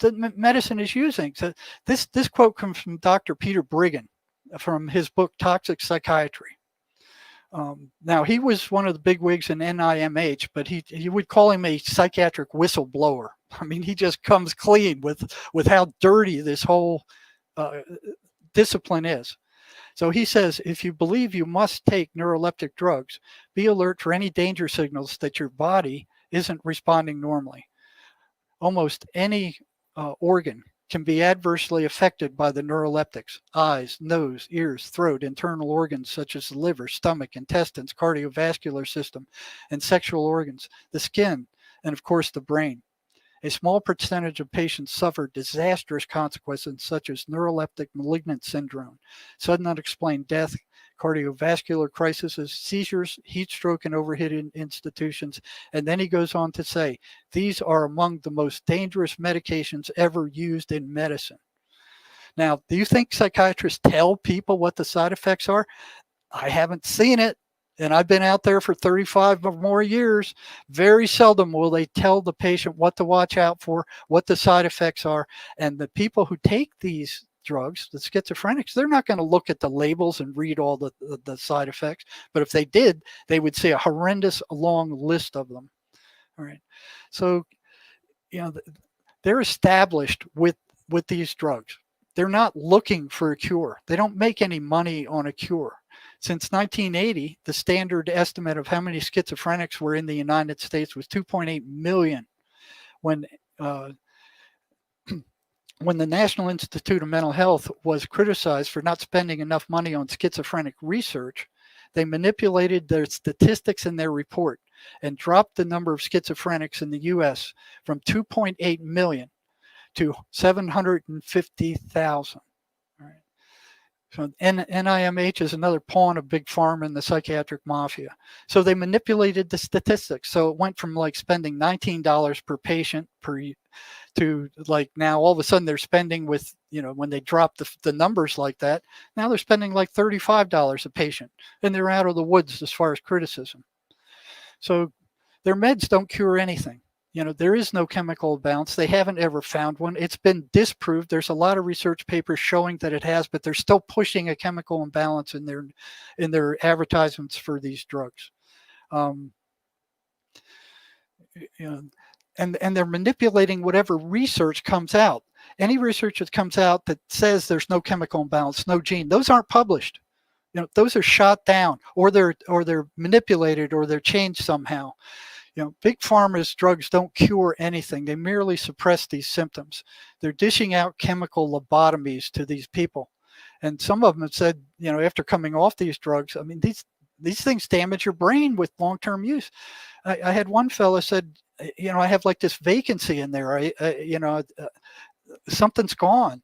the medicine is using. So this quote comes from Dr. Peter Brigham from his book Toxic Psychiatry. Now, he was one of the big wigs in NIMH, but he would call him a psychiatric whistleblower. I mean, he just comes clean with how dirty this whole discipline is. So he says, if you believe you must take neuroleptic drugs, be alert for any danger signals that your body isn't responding normally. Almost any organ can be adversely affected by the neuroleptics: eyes, nose, ears, throat, internal organs such as the liver, stomach, intestines, cardiovascular system, and sexual organs, the skin, and of course the brain. A small percentage of patients suffer disastrous consequences such as neuroleptic malignant syndrome, sudden unexplained death, cardiovascular crises, seizures, heat stroke, and overheated institutions. And then he goes on to say, these are among the most dangerous medications ever used in medicine. Now, do you think psychiatrists tell people what the side effects are? I haven't seen it. And I've been out there for 35 or more years. Very seldom will they tell the patient what to watch out for, what the side effects are. And the people who take these drugs, the schizophrenics, they're not going to look at the labels and read all the side effects. But if they did, they would see a horrendous long list of them. All right. So, they're established with these drugs. They're not looking for a cure. They don't make any money on a cure. Since 1980, the standard estimate of how many schizophrenics were in the United States was 2.8 million. When the National Institute of Mental Health was criticized for not spending enough money on schizophrenic research, they manipulated their statistics in their report. and dropped the number of schizophrenics in the US from 2.8 million to 750,000. So NIMH is another pawn of big pharma and the psychiatric mafia. So they manipulated the statistics. So it went from like spending $19 per patient to like now all of a sudden they're spending with, when they drop the numbers like that, now they're spending like $35 a patient, and they're out of the woods as far as criticism. So their meds don't cure anything. There is no chemical imbalance. They haven't ever found one. It's been disproved. There's a lot of research papers showing that it has, but they're still pushing a chemical imbalance in their advertisements for these drugs. And they're manipulating whatever research comes out. Any research that comes out that says there's no chemical imbalance, no gene, those aren't published. Those are shot down, or they're manipulated, or they're changed somehow. Big pharma's drugs don't cure anything. They merely suppress these symptoms. They're dishing out chemical lobotomies to these people. And some of them have said, after coming off these drugs, I mean, these things damage your brain with long-term use. I had one fella said, I have like this vacancy in there. Something's gone.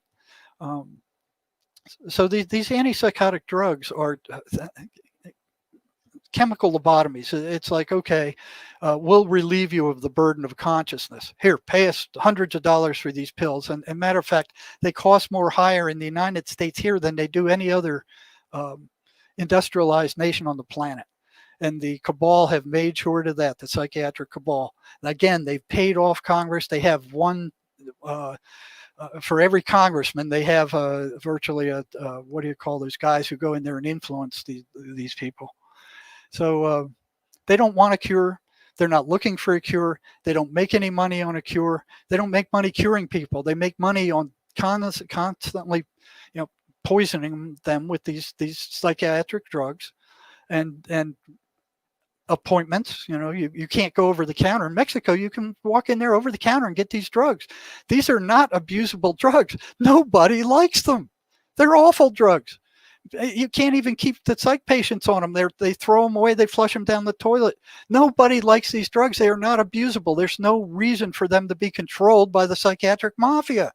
So these antipsychotic drugs are chemical lobotomies. It's like, okay, we'll relieve you of the burden of consciousness. Here, pay us hundreds of dollars for these pills. And matter of fact, they cost more higher in the United States here than they do any other industrialized nation on the planet. And the cabal have made sure to that, the psychiatric cabal. And again, they've paid off Congress. They have one, for every congressman, they have virtually what do you call those guys who go in there and influence these people. So they don't want a cure. They're not looking for a cure. They don't make any money on a cure. They don't make money curing people. They make money on constantly, poisoning them with these psychiatric drugs, and appointments. You can't go over the counter. In Mexico, you can walk in there over the counter and get these drugs. These are not abusable drugs. Nobody likes them. They're awful drugs. You can't even keep the psych patients on them. They throw them away. They flush them down the toilet. Nobody likes these drugs. They are not abusable. There's no reason for them to be controlled by the psychiatric mafia.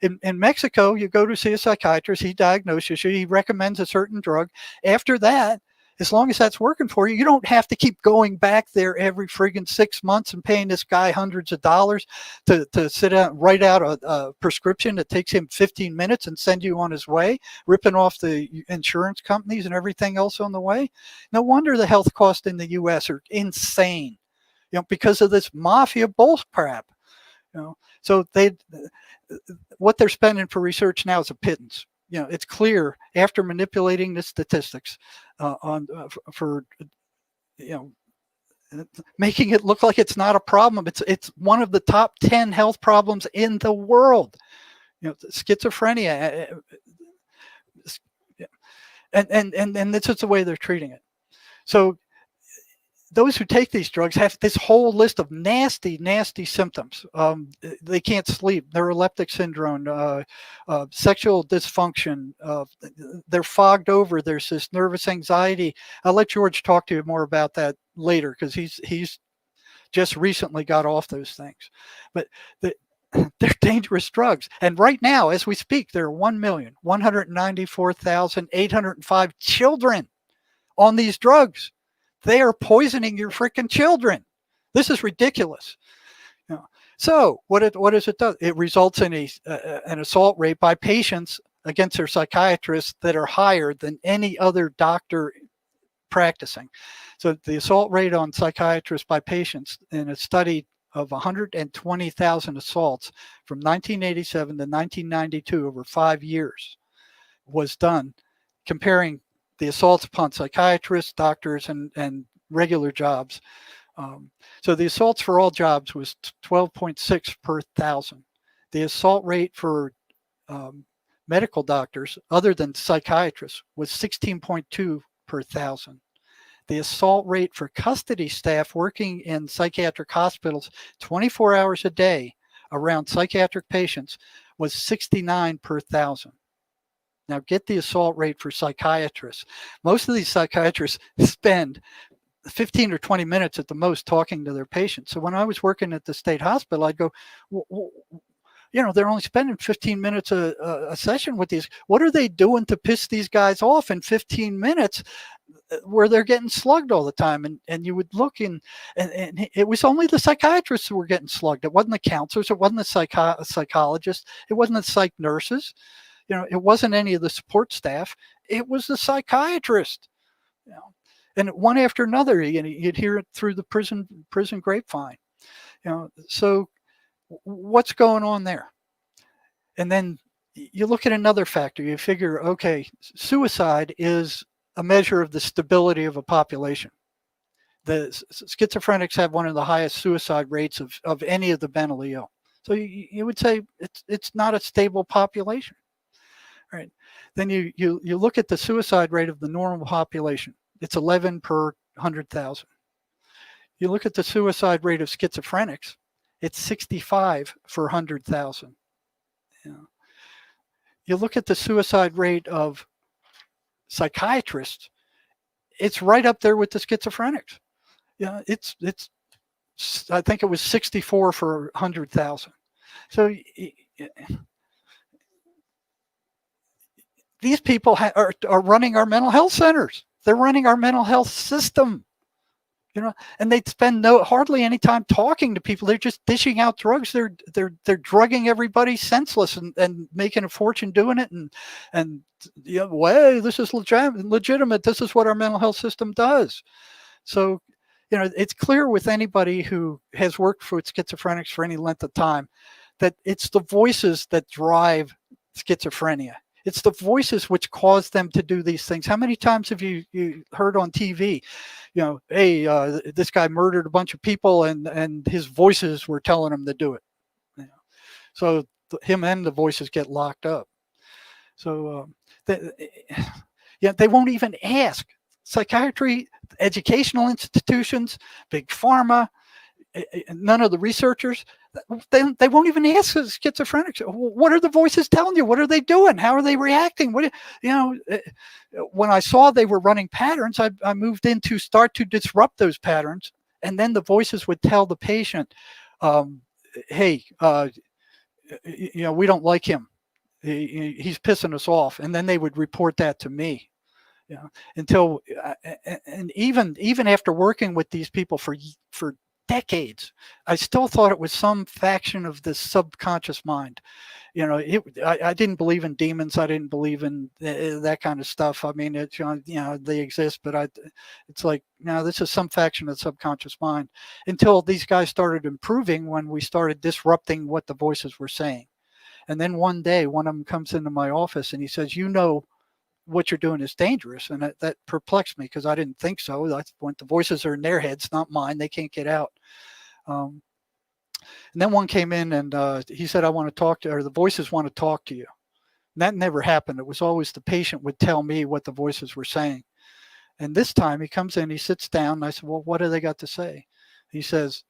In Mexico, you go to see a psychiatrist. He diagnoses you. He recommends a certain drug. After that, as long as that's working for you, you don't have to keep going back there every friggin' 6 months and paying this guy hundreds of dollars to sit down, write out a prescription that takes him 15 minutes and send you on his way, ripping off the insurance companies and everything else on the way. No wonder the health costs in the U.S. are insane, because of this mafia bull crap. So what they're spending for research now is a pittance. It's clear after manipulating the statistics for making it look like it's not a problem. It's one of the top 10 health problems in the world. Schizophrenia, and this is the way they're treating it. So those who take these drugs have this whole list of nasty, nasty symptoms. They can't sleep, neuroleptic syndrome, sexual dysfunction. They're fogged over. There's this nervous anxiety. I'll let George talk to you more about that later, because he's just recently got off those things. But they're dangerous drugs. And right now, as we speak, there are 1,194,805 children on these drugs. They are poisoning your freaking children. This is ridiculous. So what does it do? It results in an assault rate by patients against their psychiatrists that are higher than any other doctor practicing. So the assault rate on psychiatrists by patients in a study of 120,000 assaults from 1987 to 1992 over 5 years was done, comparing the assaults upon psychiatrists, doctors, and regular jobs. So the assaults for all jobs was 12.6 per thousand. The assault rate for medical doctors, other than psychiatrists, was 16.2 per thousand. The assault rate for custody staff working in psychiatric hospitals 24 hours a day around psychiatric patients was 69 per thousand. Now get the assault rate for psychiatrists. Most of these psychiatrists spend 15 or 20 minutes at the most talking to their patients. So when I was working at the state hospital, I'd go, they're only spending 15 minutes a session with these. What are they doing to piss these guys off in 15 minutes where they're getting slugged all the time? And you would look and it was only the psychiatrists who were getting slugged. It wasn't the counselors. It wasn't the psychologists. It wasn't the psych nurses. It wasn't any of the support staff. It was the psychiatrist. And one after another, you'd hear it through the prison grapevine. So what's going on there? And then you look at another factor. You figure, okay, suicide is a measure of the stability of a population. The schizophrenics have one of the highest suicide rates of any of the mentally ill. So you would say it's not a stable population, right? Then you look at the suicide rate of the normal population. It's 11 per 100,000. You look at the suicide rate of schizophrenics, it's 65 for 100,000. You look at the suicide rate of psychiatrists, it's right up there with the schizophrenics. It's I think it was 64 for 100,000. So these people are running our mental health centers. They're running our mental health system, and they spend hardly any time talking to people. They're just dishing out drugs. They're drugging everybody senseless and making a fortune doing it. And way this is legitimate. This is what our mental health system does. So, it's clear with anybody who has worked with schizophrenics for any length of time that it's the voices that drive schizophrenia. It's the voices which cause them to do these things. How many times have you heard on TV, hey, this guy murdered a bunch of people and his voices were telling him to do it. So him and the voices get locked up. So they won't even ask. Psychiatry, educational institutions, big pharma, none of the researchers, they won't even ask schizophrenics. What are the voices telling you? What are they doing? How are they reacting? When I saw they were running patterns, I moved in to start to disrupt those patterns. And then the voices would tell the patient, hey, we don't like him. He's pissing us off. And then they would report that to me. Until, and even after working with these people for decades, I still thought it was some faction of the subconscious mind. I didn't believe in demons. I didn't believe in that kind of stuff. I mean, they exist, but it's like, no, this is some faction of the subconscious mind. Until these guys started improving when we started disrupting what the voices were saying. And then one day, one of them comes into my office and he says, what you're doing is dangerous. And that perplexed me because I didn't think so. That's when the voices are in their heads, not mine. They can't get out. And then one came in and he said, I want to talk to, or the voices want to talk to you. And that never happened. It was always the patient would tell me what the voices were saying. And this time he comes in, he sits down, and I said, well, what do they got to say? He says,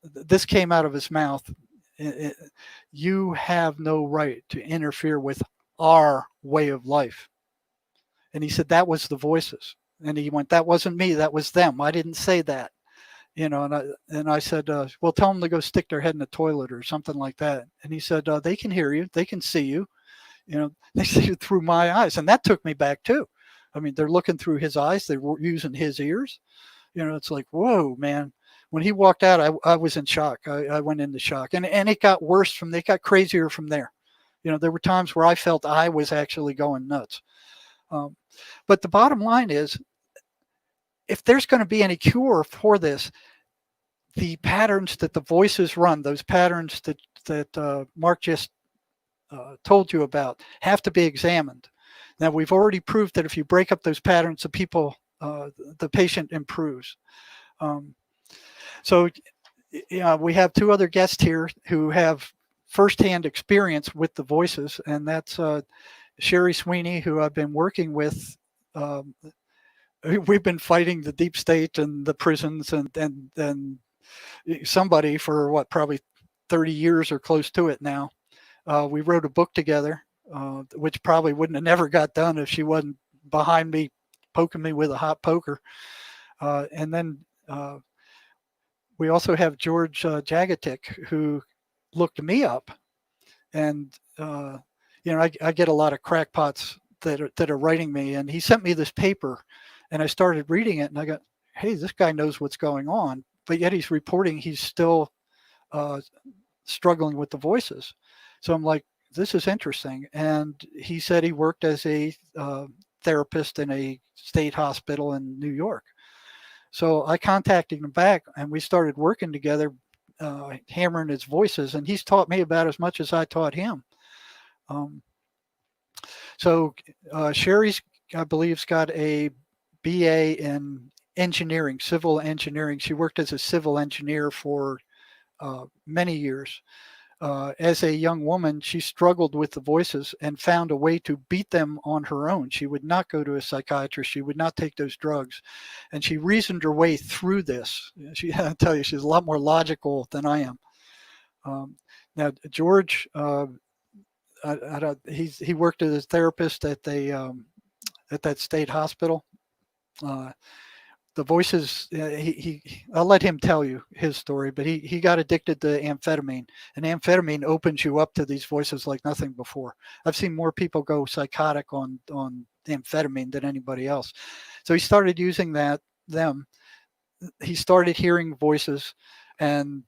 this came out of his mouth. You have no right to interfere with our way of life. And he said, that was the voices. And he went, that wasn't me, that was them. I didn't say that. And I said, well, tell them to go stick their head in the toilet or something like that. And he said, they can hear you, they can see you, they see you through my eyes. And that took me back too. I mean, they're looking through his eyes, they're using his ears. It's like, whoa, man. When he walked out, I was in shock. I went into shock, and it got worse it got crazier from there. There were times where I felt I was actually going nuts. But the bottom line is, if there's going to be any cure for this, the patterns that the voices run, those patterns that Mark just told you about, have to be examined. Now, we've already proved that if you break up those patterns, the patient improves. So we have two other guests here who have firsthand experience with the voices, and that's Sherry Sweeney, who I've been working with. We've been fighting the deep state and the prisons and somebody for probably 30 years or close to it now. We wrote a book together, which probably wouldn't have never got done if she wasn't behind me, poking me with a hot poker. And then we also have George Jagatic, who looked me up. And, I get a lot of crackpots that are writing me. And he sent me this paper, and I started reading it, and I got, hey, this guy knows what's going on. But yet he's reporting he's still struggling with the voices. So I'm like, this is interesting. And he said he worked as a therapist in a state hospital in New York. So I contacted him back, and we started working together, hammering his voices. And he's taught me about as much as I taught him. So Sherry's, I believe, has got a BA in engineering, civil engineering. She worked as a civil engineer for many years. As a young woman, she struggled with the voices and found a way to beat them on her own. She would not go to a psychiatrist. She would not take those drugs. And she reasoned her way through this. I tell you, she's a lot more logical than I am. Now, George, he worked as a therapist at that state hospital. The voices, I'll let him tell you his story, but he got addicted to amphetamine, and amphetamine opens you up to these voices like nothing before. I've seen more people go psychotic on amphetamine than anybody else. So he started using them. He started hearing voices, and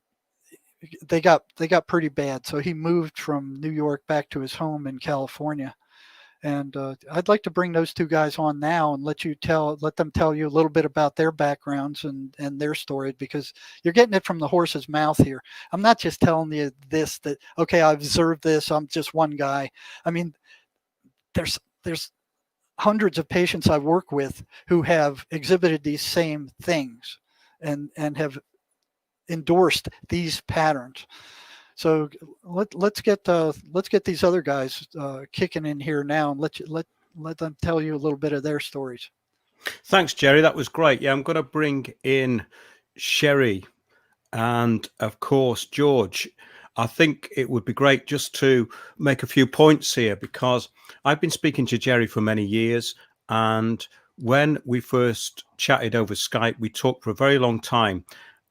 they got pretty bad. So he moved from New York back to his home in California. And I'd like to bring those two guys on now and let them tell you a little bit about their backgrounds and their story, because you're getting it from the horse's mouth here. I'm not just telling you that, okay, I observed this, I'm just one guy. I mean, there's hundreds of patients I work with who have exhibited these same things and have endorsed these patterns. So let's get these other guys kicking in here now, and let them tell you a little bit of their stories. Thanks, Jerry. That was great. Yeah, I'm going to bring in Sherry and, of course, George. I think it would be great just to make a few points here, because I've been speaking to Jerry for many years, and when we first chatted over Skype, we talked for a very long time.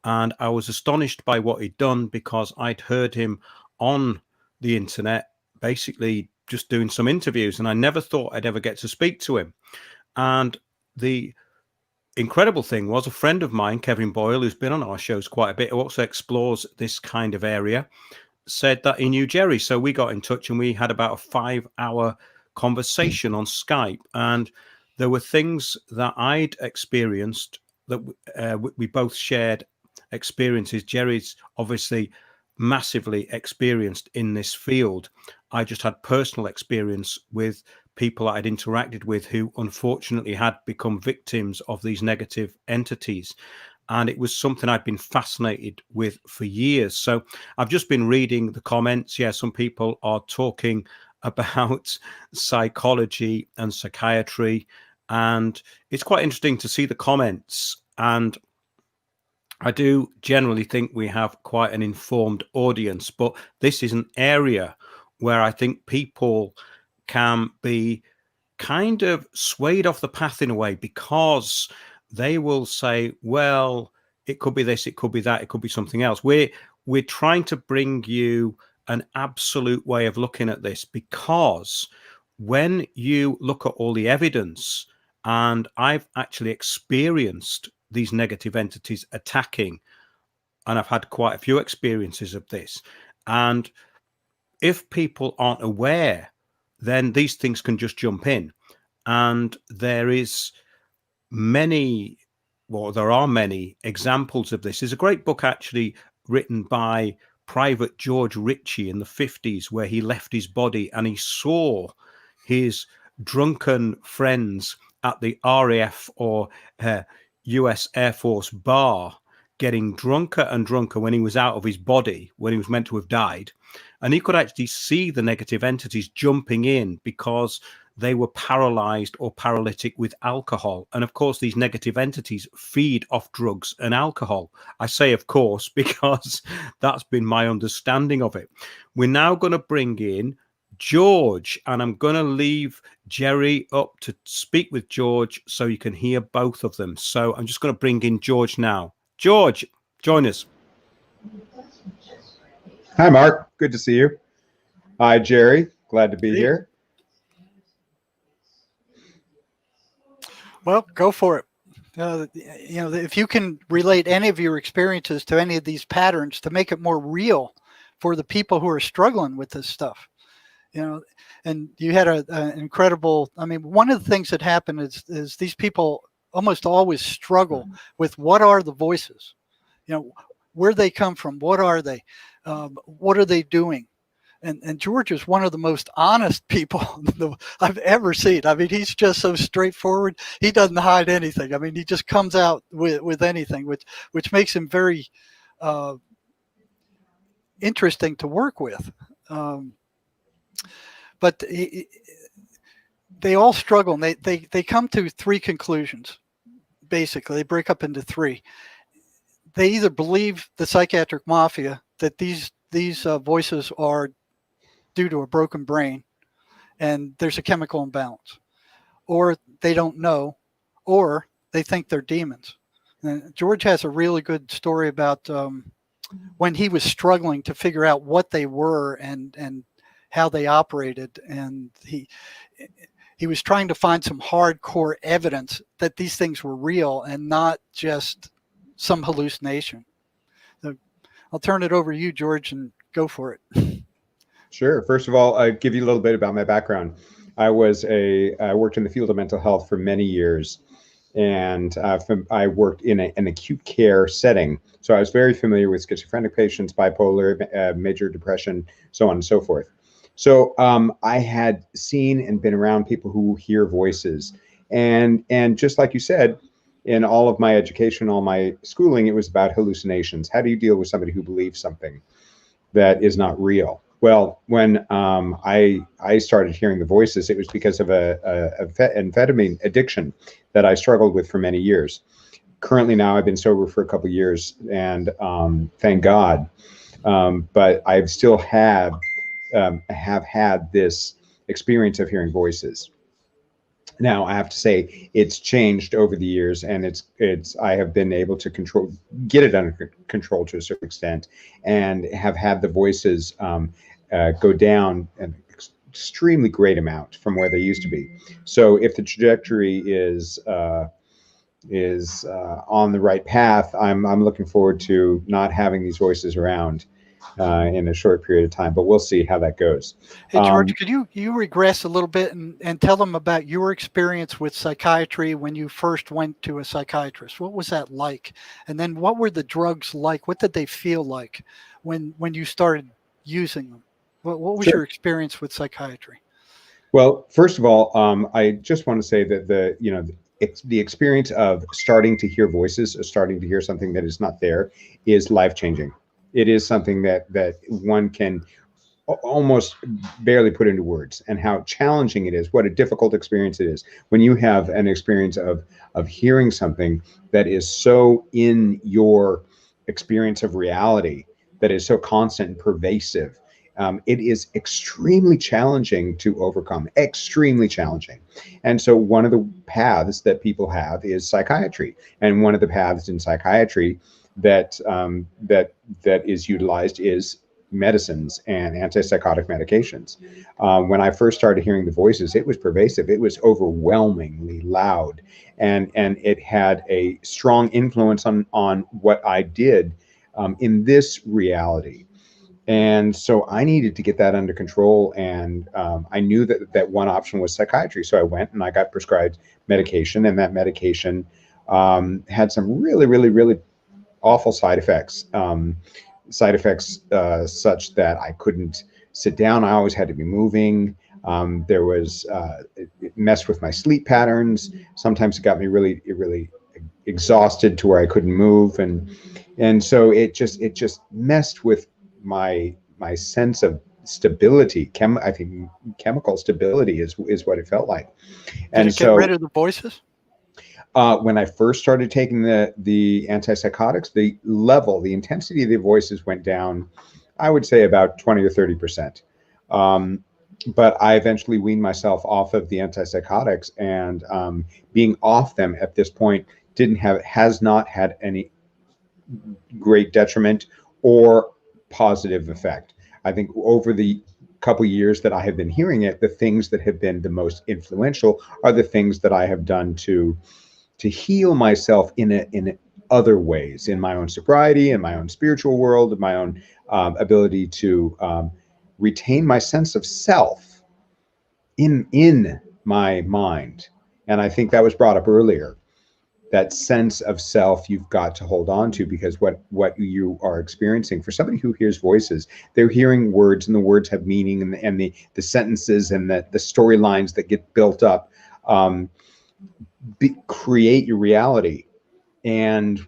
And I was astonished by what he'd done, because I'd heard him on the internet, basically just doing some interviews, and I never thought I'd ever get to speak to him. And the incredible thing was, a friend of mine, Kevin Boyle, who's been on our shows quite a bit, who also explores this kind of area, said that he knew Jerry. So we got in touch, and we had about a 5-hour conversation on Skype. And there were things that I'd experienced that we both shared experiences. Jerry's obviously massively experienced in this field. I just had personal experience with people I'd interacted with who unfortunately had become victims of these negative entities. And it was something I'd been fascinated with for years. So I've just been reading the comments. Yeah, some people are talking about psychology and psychiatry, and it's quite interesting to see the comments. And I do generally think we have quite an informed audience, but this is an area where I think people can be kind of swayed off the path in a way, because they will say, well, it could be this, it could be that, it could be something else. We're trying to bring you an absolute way of looking at this, because when you look at all the evidence, and I've actually experienced these negative entities attacking, and I've had quite a few experiences of this. And if people aren't aware, then these things can just jump in. And there are many examples of this. There's a great book actually written by Private George Ritchie in the 50s, where he left his body and he saw his drunken friends at the RAF or US Air Force bar getting drunker and drunker when he was out of his body, when he was meant to have died. And he could actually see the negative entities jumping in because they were paralyzed or paralytic with alcohol. And of course, these negative entities feed off drugs and alcohol. I say, of course, because that's been my understanding of it. We're now going to bring in George, and I'm going to leave Jerry up to speak with George so you can hear both of them. So I'm just going to bring in George now. George, join us. Hi, Mark. Good to see you. Hi, Jerry. Glad to be here. Well, go for it. If you can relate any of your experiences to any of these patterns to make it more real for the people who are struggling with this stuff, and you had an incredible, one of the things that happened is these people almost always struggle with what are the voices, where they come from, what are they, what are they doing? And George is one of the most honest people I've ever seen. He's just so straightforward. He doesn't hide anything. He just comes out with anything, which makes him very interesting to work with. But they all struggle, and they come to three conclusions. Basically, they break up into three. They either believe the psychiatric mafia that these voices are due to a broken brain and there's a chemical imbalance, or they don't know, or they think they're demons. And George has a really good story about when he was struggling to figure out what they were and how they operated, and he was trying to find some hardcore evidence that these things were real and not just some hallucination. So I'll turn it over to you, George, and go for it. Sure. First of all, I'll give you a little bit about my background. I worked in the field of mental health for many years, and I worked in an acute care setting. So I was very familiar with schizophrenic patients, bipolar, major depression, so on and so forth. So I had seen and been around people who hear voices. And just like you said, in all of my education, all my schooling, it was about hallucinations. How do you deal with somebody who believes something that is not real? Well, when I started hearing the voices, it was because of a amphetamine addiction that I struggled with for many years. Currently now I've been sober for a couple of years, and thank God. But I've still have had this experience of hearing voices. Now I have to say it's changed over the years, and I have been able to get it under control to a certain extent, and have had the voices go down an extremely great amount from where they used to be. So if the trajectory is on the right path, I'm looking forward to not having these voices around in a short period of time, but we'll see how that goes. Hey, George, could you regress a little bit and tell them about your experience with psychiatry when you first went to a psychiatrist? What was that like? And then what were the drugs like? What did they feel like when you started using them? What was your experience with psychiatry? Well, first of all, I just want to say that the experience of starting to hear voices, or starting to hear something that is not there, is life-changing. It is something that one can almost barely put into words, and how challenging it is, what a difficult experience it is when you have an experience of hearing something that is so in your experience of reality, that is so constant and pervasive. It is extremely challenging to overcome, extremely challenging. And so one of the paths that people have is psychiatry. And one of the paths in psychiatry that is utilized is medicines and antipsychotic medications. When I first started hearing the voices, it was pervasive. It was overwhelmingly loud, and it had a strong influence on what I did in this reality. And so I needed to get that under control, and I knew that one option was psychiatry. So I went and I got prescribed medication, and that medication had some really, really, really awful side effects. Such that I couldn't sit down. I always had to be moving. It messed with my sleep patterns. Sometimes it got me really, really exhausted to where I couldn't move, and so it just messed with my sense of stability. I think chemical stability is what it felt like. Did it get rid of the voices? When I first started taking the antipsychotics, the intensity of the voices went down, I would say about 20 or 30%. but I eventually weaned myself off of the antipsychotics, and being off them at this point has not had any great detriment or positive effect. I think over the couple years that I have been hearing it, the things that have been the most influential are the things that I have done to heal myself in other ways, in my own sobriety, in my own spiritual world, in my own ability to retain my sense of self in my mind. And I think that was brought up earlier. That sense of self you've got to hold on to, because what you are experiencing, for somebody who hears voices, they're hearing words, and the words have meaning, and the sentences and the storylines that get built up create your reality, and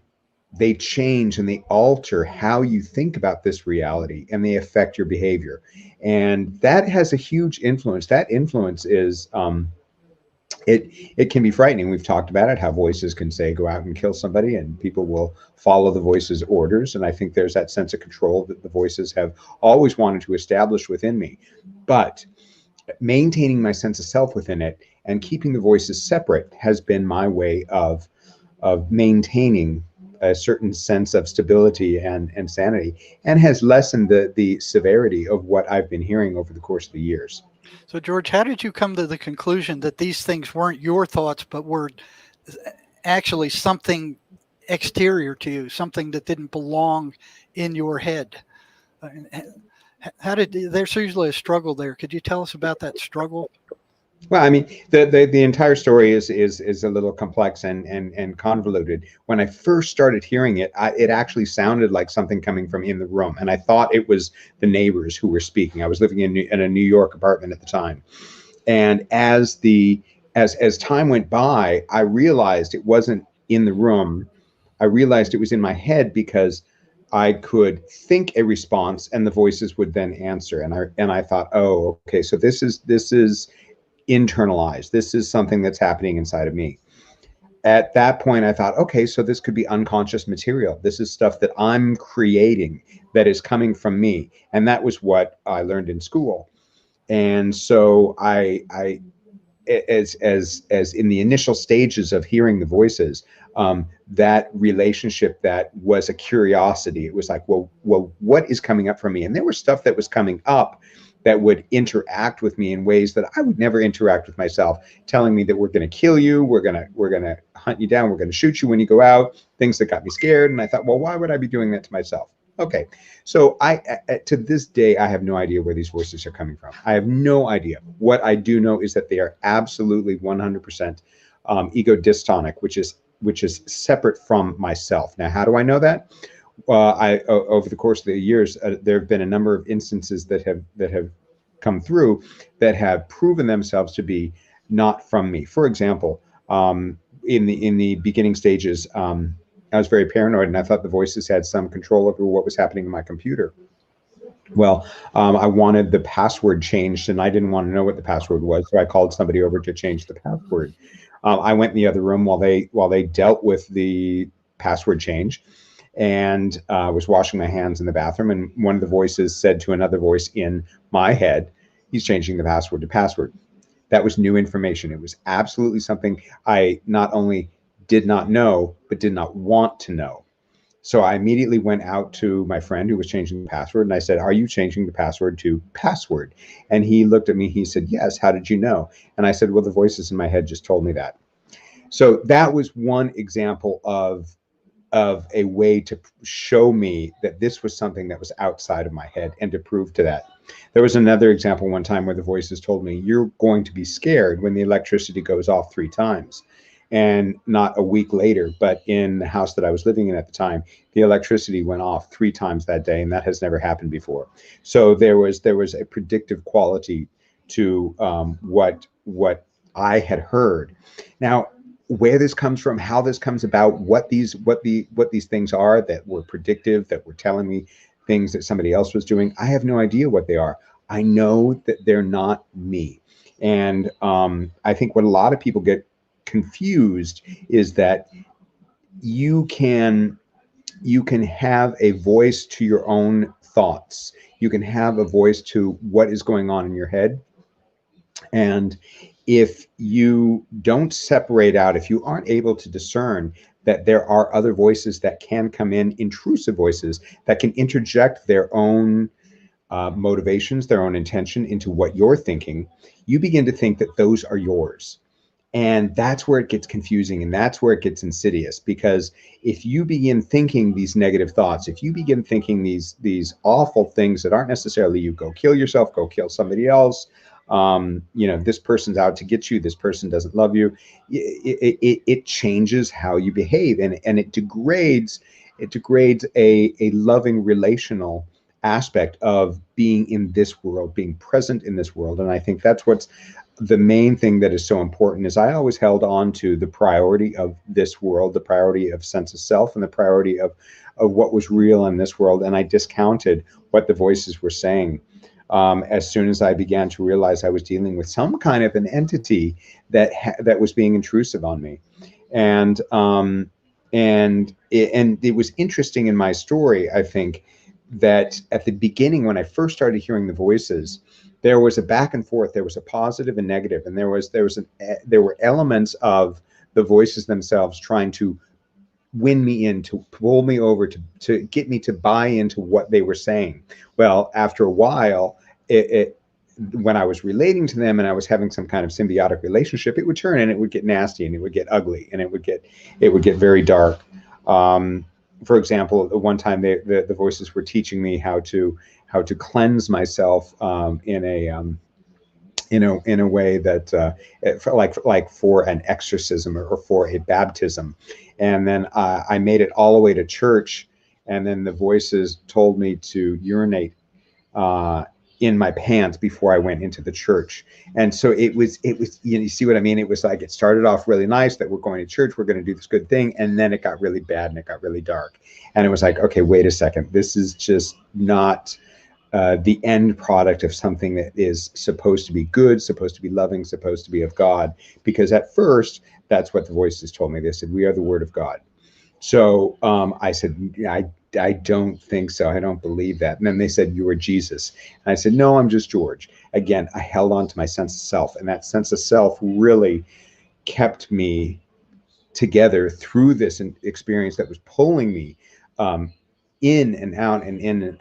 they change and they alter how you think about this reality, and they affect your behavior, and that has a huge influence. That influence is it can be frightening. We've talked about it, how voices can say go out and kill somebody, and people will follow the voice's orders. And I think there's that sense of control that the voices have always wanted to establish within me. But maintaining my sense of self within it and keeping the voices separate has been my way of maintaining a certain sense of stability and sanity, and has lessened the severity of what I've been hearing over the course of the years. So, George, how did you come to the conclusion that these things weren't your thoughts, but were actually something exterior to you, something that didn't belong in your head? How did there's usually a struggle there? Could you tell us about that struggle? Well, I mean, the entire story is a little complex and convoluted. When I first started hearing it, it actually sounded like something coming from in the room, and I thought it was the neighbors who were speaking. I was living in a New York apartment at the time, and as time went by, I realized it wasn't in the room. I realized it was in my head, because I could think a response, and the voices would then answer. And I thought, oh, okay, so this is internalized. This is something that's happening inside of me. At that point, I thought, okay, so this could be unconscious material. This is stuff that I'm creating that is coming from me. And that was what I learned in school. And so as in the initial stages of hearing the voices, that relationship that was a curiosity. It was like, well, what is coming up from me? And there was stuff that was coming up that would interact with me in ways that I would never interact with myself, telling me that we're going to kill you, we're going to hunt you down, we're going to shoot you when you go out, things that got me scared. And I thought, well, why would I be doing that to myself? Okay, so to this day, I have no idea where these voices are coming from. I have no idea. What I do know is that they are absolutely 100% ego dystonic, which is separate from myself. Now, how do I know that? Over the course of the years, there have been a number of instances that have come through that have proven themselves to be not from me. For example, in the beginning stages, I was very paranoid, and I thought the voices had some control over what was happening in my computer. Well, I wanted the password changed, and I didn't want to know what the password was, so I called somebody over to change the password. I went in the other room while they dealt with the password change, and was washing my hands in the bathroom, and one of the voices said to another voice in my head, he's changing the password to password. That was new information. It was absolutely something I not only did not know, but did not want to know. So I immediately went out to my friend who was changing the password, and I said, are you changing the password to password? And he looked at me, he said, yes, how did you know? And I said, well, the voices in my head just told me that. So that was one example of a way to show me that this was something that was outside of my head, and to prove to that. There was another example one time where the voices told me, you're going to be scared when the electricity goes off 3 times. And not a week later, but in the house that I was living in at the time, the electricity went off 3 times that day, and that has never happened before. So there was a predictive quality to what I had heard. Now, where this comes from, how this comes about, what these things are that were predictive, that were telling me things that somebody else was doing, I have no idea what they are. I know that they're not me. And I think what a lot of people get confused is that you can have a voice to your own thoughts. You can have a voice to what is going on in your head, And if you don't separate out, if you aren't able to discern that there are other voices that can come in, intrusive voices that can interject their own motivations, their own intention into what you're thinking, you begin to think that those are yours. And that's where it gets confusing, and that's where it gets insidious, because if you begin thinking these negative thoughts, if you begin thinking these awful things that aren't necessarily you, go kill yourself, go kill somebody else, this person's out to get you, this person doesn't love you, it changes how you behave, and it degrades a loving relational aspect of being in this world, being present in this world. And I think that's what's the main thing that is so important. Is I always held on to the priority of this world, the priority of sense of self, and the priority of what was real in this world, and I discounted what the voices were saying. As soon as I began to realize I was dealing with some kind of an entity that was being intrusive on me, and it was interesting in my story, I think, that at the beginning, when I first started hearing the voices, there was a back and forth. There was a positive and negative, and there were elements of the voices themselves trying to win me in, to pull me over, to get me to buy into what they were saying. Well, after a while, when I was relating to them and I was having some kind of symbiotic relationship, it would turn and it would get nasty and it would get ugly and it would get very dark. For example, one time the voices were teaching me how to cleanse myself in a way that like for an exorcism or for a baptism. And then I made it all the way to church, and then the voices told me to urinate in my pants before I went into the church. And so it was, you see what I mean? It was like, it started off really nice that we're going to church, we're going to do this good thing. And then it got really bad and it got really dark. And it was like, okay, wait a second. This is just not the end product of something that is supposed to be good, supposed to be loving, supposed to be of God. Because at first, that's what the voices told me. They said, we are the word of God. So I said, I don't think so. I don't believe that. And then they said, you are Jesus. And I said, no, I'm just George. Again, I held on to my sense of self. And that sense of self really kept me together through this experience that was pulling me in and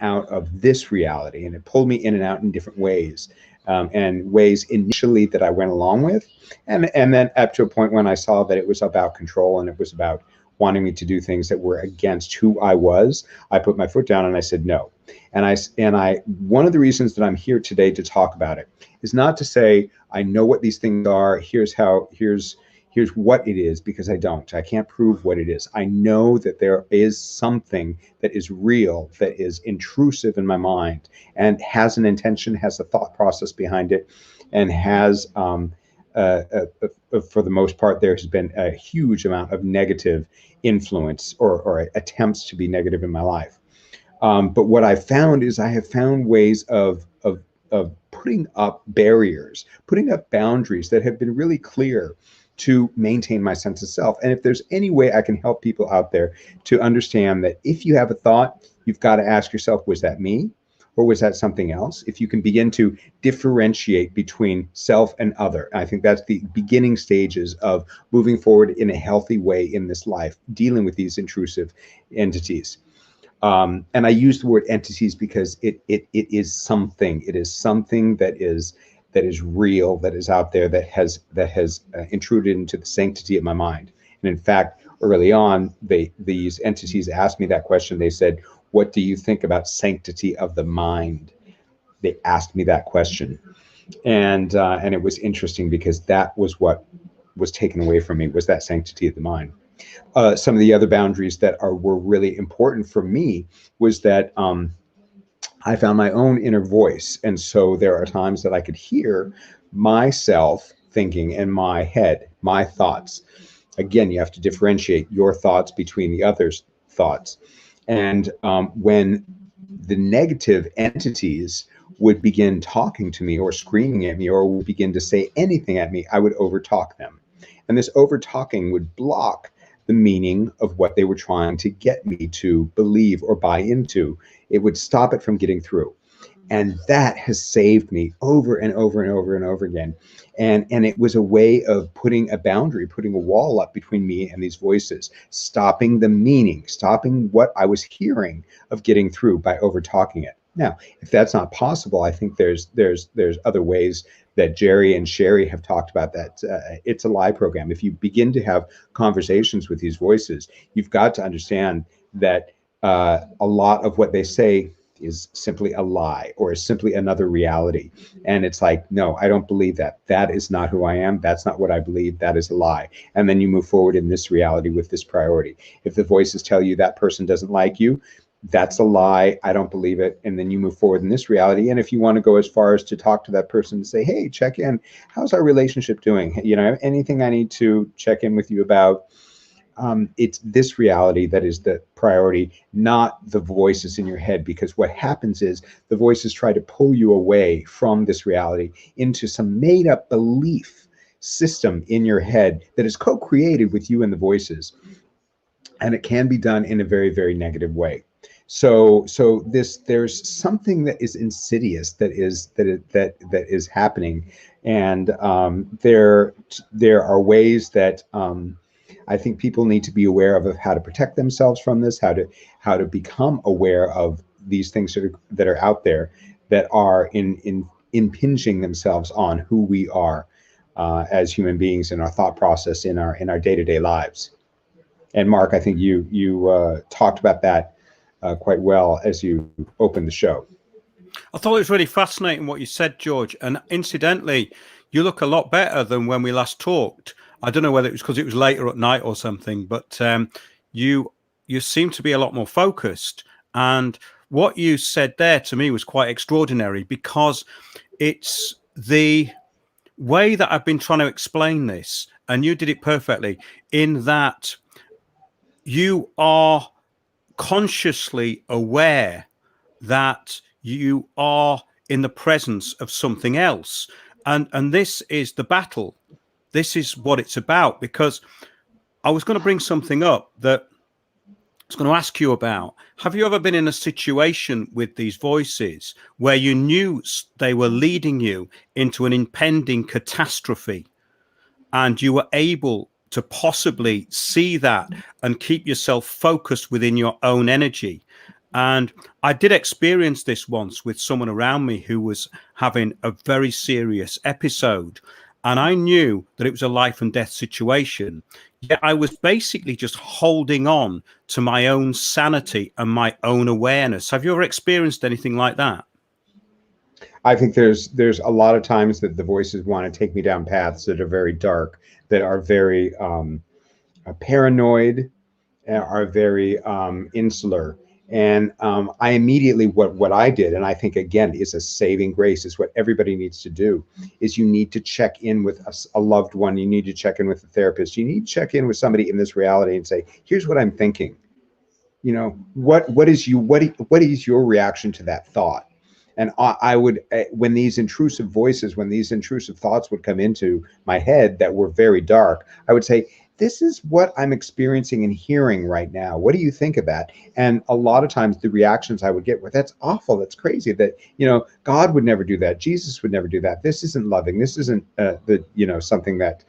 out of this reality. And it pulled me in and out in different ways. And ways initially that I went along with. And then up to a point when I saw that it was about control and it was about wanting me to do things that were against who I was, I put my foot down and I said no. And I one of the reasons that I'm here today to talk about it is not to say I know what these things are, here's what it is, because I don't. I can't prove what it is. I know that there is something that is real, that is intrusive in my mind and has an intention, has a thought process behind it, and has for the most part, there has been a huge amount of negative influence or attempts to be negative in my life. But what I found is I have found ways of putting up barriers, putting up boundaries that have been really clear to maintain my sense of self. And if there's any way I can help people out there to understand that if you have a thought, you've got to ask yourself, was that me? Or was that something else? If you can begin to differentiate between self and other, I think that's the beginning stages of moving forward in a healthy way in this life, dealing with these intrusive entities. And I use the word entities because it is something. It is something that is real, that is out there, that has intruded into the sanctity of my mind. And in fact, early on, these entities asked me that question. They said, what do you think about sanctity of the mind? They asked me that question. And it was interesting because that was what was taken away from me, was that sanctity of the mind. Some of the other boundaries that were really important for me was that I found my own inner voice. And so there are times that I could hear myself thinking in my head, my thoughts. Again, you have to differentiate your thoughts between the other's thoughts. And when the negative entities would begin talking to me or screaming at me or would begin to say anything at me, I would overtalk them. And this overtalking would block the meaning of what they were trying to get me to believe or buy into. It would stop it from getting through. And that has saved me over and over and over and over again. And it was a way of putting a boundary, putting a wall up between me and these voices, stopping the meaning, stopping what I was hearing of getting through by over talking it. Now, if that's not possible, I think there's other ways that Jerry and Sherry have talked about that. It's a lie program. If you begin to have conversations with these voices, you've got to understand that a lot of what they say is simply a lie or is simply another reality. And it's like, no, I don't believe that. That is not who I am. That's not what I believe. That is a lie. And then you move forward in this reality with this priority. If the voices tell you that person doesn't like you, that's a lie. I don't believe it. And then you move forward in this reality. And if you want to go as far as to talk to that person and say, hey, check in, how's our relationship doing? You know, anything I need to check in with you about? It's this reality that is the priority, not the voices in your head, because what happens is the voices try to pull you away from this reality into some made up belief system in your head that is co-created with you and the voices. And it can be done in a very, very negative way. So there's something that is insidious that is happening. And there are ways that I think people need to be aware of how to protect themselves from this, how to become aware of these things that are out there that are impinging themselves on who we are as human beings in our thought process, in our day-to-day lives. And Mark, I think you talked about that quite well as you opened the show. I thought it was really fascinating what you said, George. And incidentally, you look a lot better than when we last talked. I don't know whether it was because it was later at night or something, but you seem to be a lot more focused. And what you said there to me was quite extraordinary, because it's the way that I've been trying to explain this, and you did it perfectly, in that you are consciously aware that you are in the presence of something else. And this is the battle. This is what it's about, because I was going to bring something up that I was going to ask you about. Have you ever been in a situation with these voices where you knew they were leading you into an impending catastrophe, and you were able to possibly see that and keep yourself focused within your own energy? And I did experience this once with someone around me who was having a very serious episode. And I knew that it was a life and death situation. Yet I was basically just holding on to my own sanity and my own awareness. Have you ever experienced anything like that? I think there's a lot of times that the voices want to take me down paths that are very dark, that are very paranoid, are very insular. And I immediately, what I did, and I think again is a saving grace, is what everybody needs to do, is you need to check in with a loved one. You need to check in with a therapist. You need to check in with somebody in this reality and say, here's what I'm thinking. You know, what is your reaction to that thought? And I would, when these intrusive voices, when these intrusive thoughts would come into my head that were very dark, I would say, this is what I'm experiencing and hearing right now. What do you think of that? And a lot of times the reactions I would get were, that's awful. That's crazy. That, you know, God would never do that. Jesus would never do that. This isn't loving. This isn't something that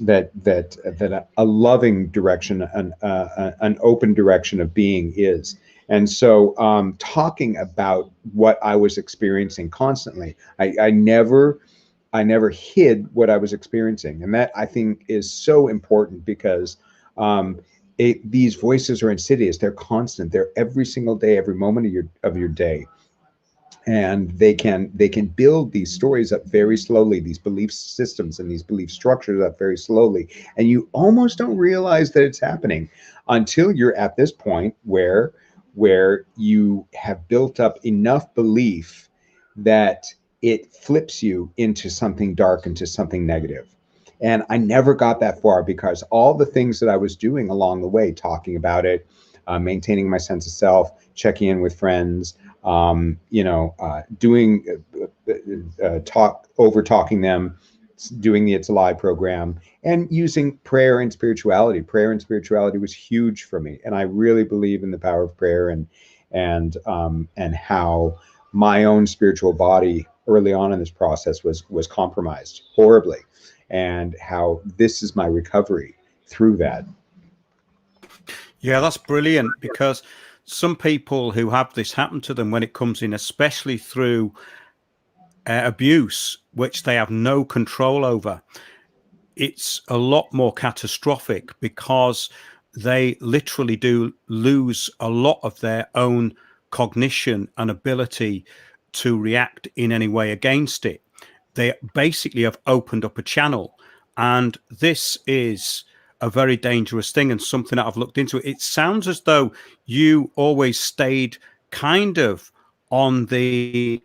that a loving direction, an open direction of being is. And so talking about what I was experiencing constantly, I never hid what I was experiencing. And that, I think, is so important, because these voices are insidious. They're constant. They're every single day, every moment of your day. And they can build these stories up very slowly, these belief systems and these belief structures up very slowly. And you almost don't realize that it's happening until you're at this point where you have built up enough belief that it flips you into something dark, into something negative. And I never got that far, because all the things that I was doing along the way, talking about it, maintaining my sense of self, checking in with friends, doing talking them, doing the It's Alive program, and using prayer and spirituality. Prayer and spirituality was huge for me, and I really believe in the power of prayer, and and how my own spiritual body early on in this process was compromised horribly, and how this is my recovery through that. Yeah, that's brilliant, because some people who have this happen to them when it comes in, especially through abuse, which they have no control over, it's a lot more catastrophic, because they literally do lose a lot of their own cognition and ability to react in any way against it. They basically have opened up a channel, and this is a very dangerous thing, and something that I've looked into. It sounds as though you always stayed kind of on the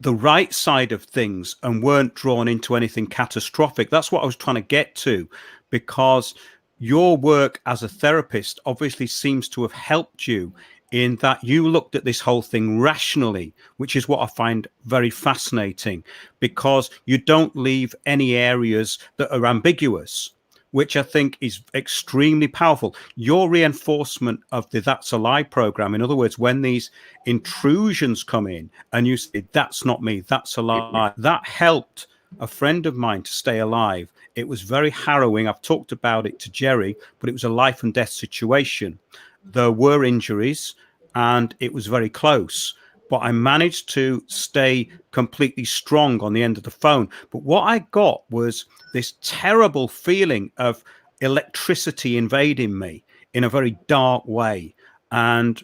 right side of things and weren't drawn into anything catastrophic. That's what I was trying to get to, because your work as a therapist obviously seems to have helped you in that you looked at this whole thing rationally, which is what I find very fascinating, because you don't leave any areas that are ambiguous, which I think is extremely powerful. Your reinforcement of the That's a Lie program, in other words, when these intrusions come in and you say, that's not me, that's a lie, that helped a friend of mine to stay alive. It was very harrowing. I've talked about it to Jerry, but it was a life and death situation. There were injuries and it was very close, but I managed to stay completely strong on the end of the phone. But what I got was this terrible feeling of electricity invading me in a very dark way. And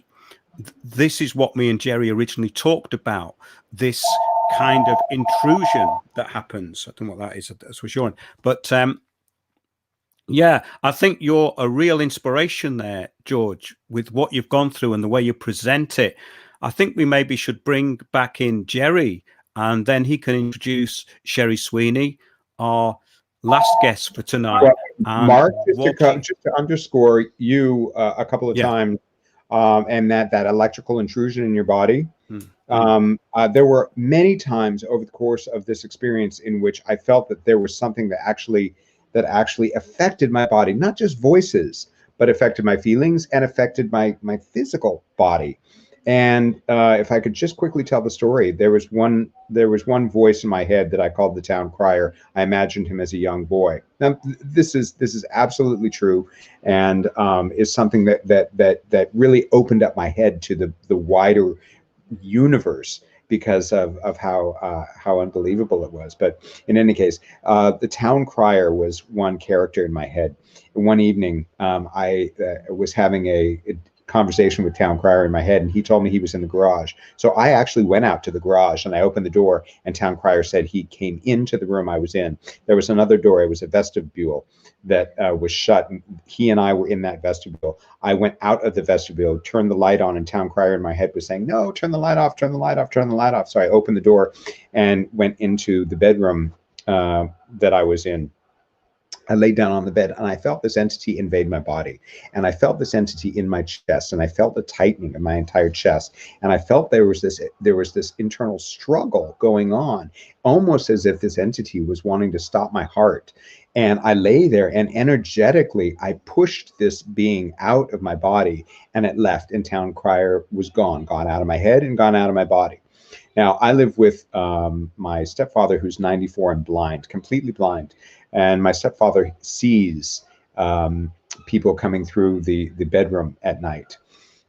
this is what me and Jerry originally talked about, this kind of intrusion that happens. I don't know what that is, that's for sure. But yeah, I think you're a real inspiration there, George, with what you've gone through and the way you present it. I think we maybe should bring back in Jerry, and then he can introduce Sherry Sweeney, our last guest for tonight. Well, And Mark, just to underscore you a couple of Yeah. times, and that electrical intrusion in your body. Mm. There were many times over the course of this experience in which I felt that there was something that actually affected my body, not just voices, but affected my feelings and affected my physical body. And if I could just quickly tell the story, there was one voice in my head that I called the town crier. I imagined him as a young boy. Now, this is absolutely true, and is something that really opened up my head to the wider universe, because of how unbelievable it was. But in any case, the town crier was one character in my head. One evening, I was having a conversation with town crier in my head, and he told me he was in the garage. So I actually went out to the garage and I opened the door, and town crier said he came into the room I was in. There was another door, it was a vestibule that was shut, and he and I were in that vestibule. I went out of the vestibule, turned the light on, and town crier in my head was saying, no, turn the light off, turn the light off, turn the light off. So I opened the door and went into the bedroom that I was in. I laid down on the bed and I felt this entity invade my body, and I felt this entity in my chest, and I felt the tightening of my entire chest, and I felt there was this internal struggle going on, almost as if this entity was wanting to stop my heart. And I lay there, and energetically I pushed this being out of my body, and it left, and town crier was gone out of my head and gone out of my body. Now, I live with my stepfather, who's 94 and blind, completely blind. And my stepfather sees people coming through the bedroom at night.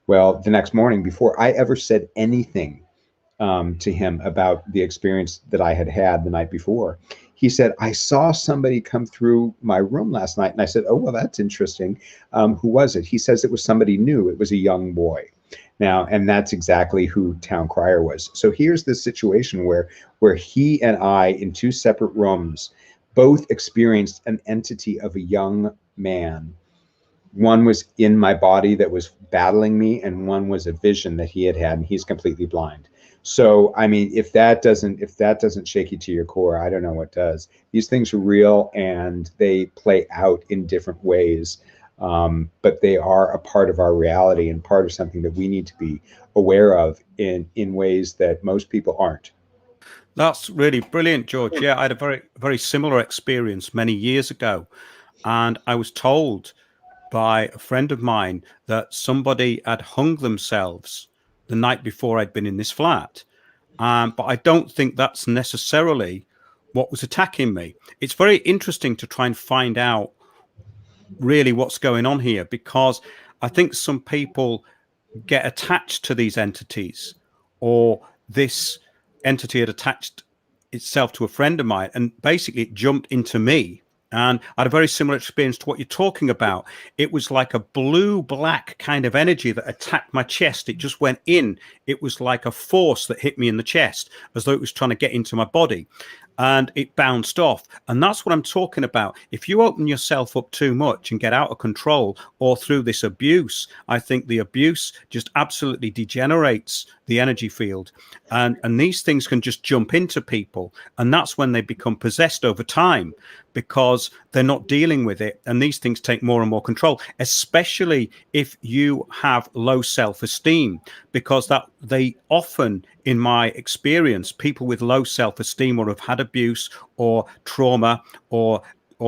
Well, the next morning, before I ever said anything to him about the experience that I had the night before, he said, I saw somebody come through my room last night. And I said, oh, well, that's interesting. Who was it? He says it was somebody new. It was a young boy. Now, and that's exactly who town crier was. So here's this situation where he and I, in two separate rooms, both experienced an entity of a young man. One was in my body that was battling me, and one was a vision that he had, and he's completely blind. So, I mean, if that doesn't shake you to your core, I don't know what does. These things are real, and they play out in different ways. But they are a part of our reality and part of something that we need to be aware of in ways that most people aren't. That's really brilliant, George. Yeah, I had a very, very similar experience many years ago. And I was told by a friend of mine that somebody had hung themselves the night before I'd been in this flat. But I don't think that's necessarily what was attacking me. It's very interesting to try and find out really what's going on here, because I think some people get attached to these entities, or this entity had attached itself to a friend of mine, and basically it jumped into me. And I had a very similar experience to what you're talking about. It was like a blue-black kind of energy that attacked my chest. It just went in. It was like a force that hit me in the chest, as though it was trying to get into my body. And it bounced off. And that's what I'm talking about. If you open yourself up too much and get out of control, or through this abuse, I think the abuse just absolutely degenerates the energy field. And these things can just jump into people. And that's when they become possessed over time, because they're not dealing with it. And these things take more and more control, especially if you have low self-esteem, because that they often, in my experience, people with low self-esteem or have had abuse or trauma or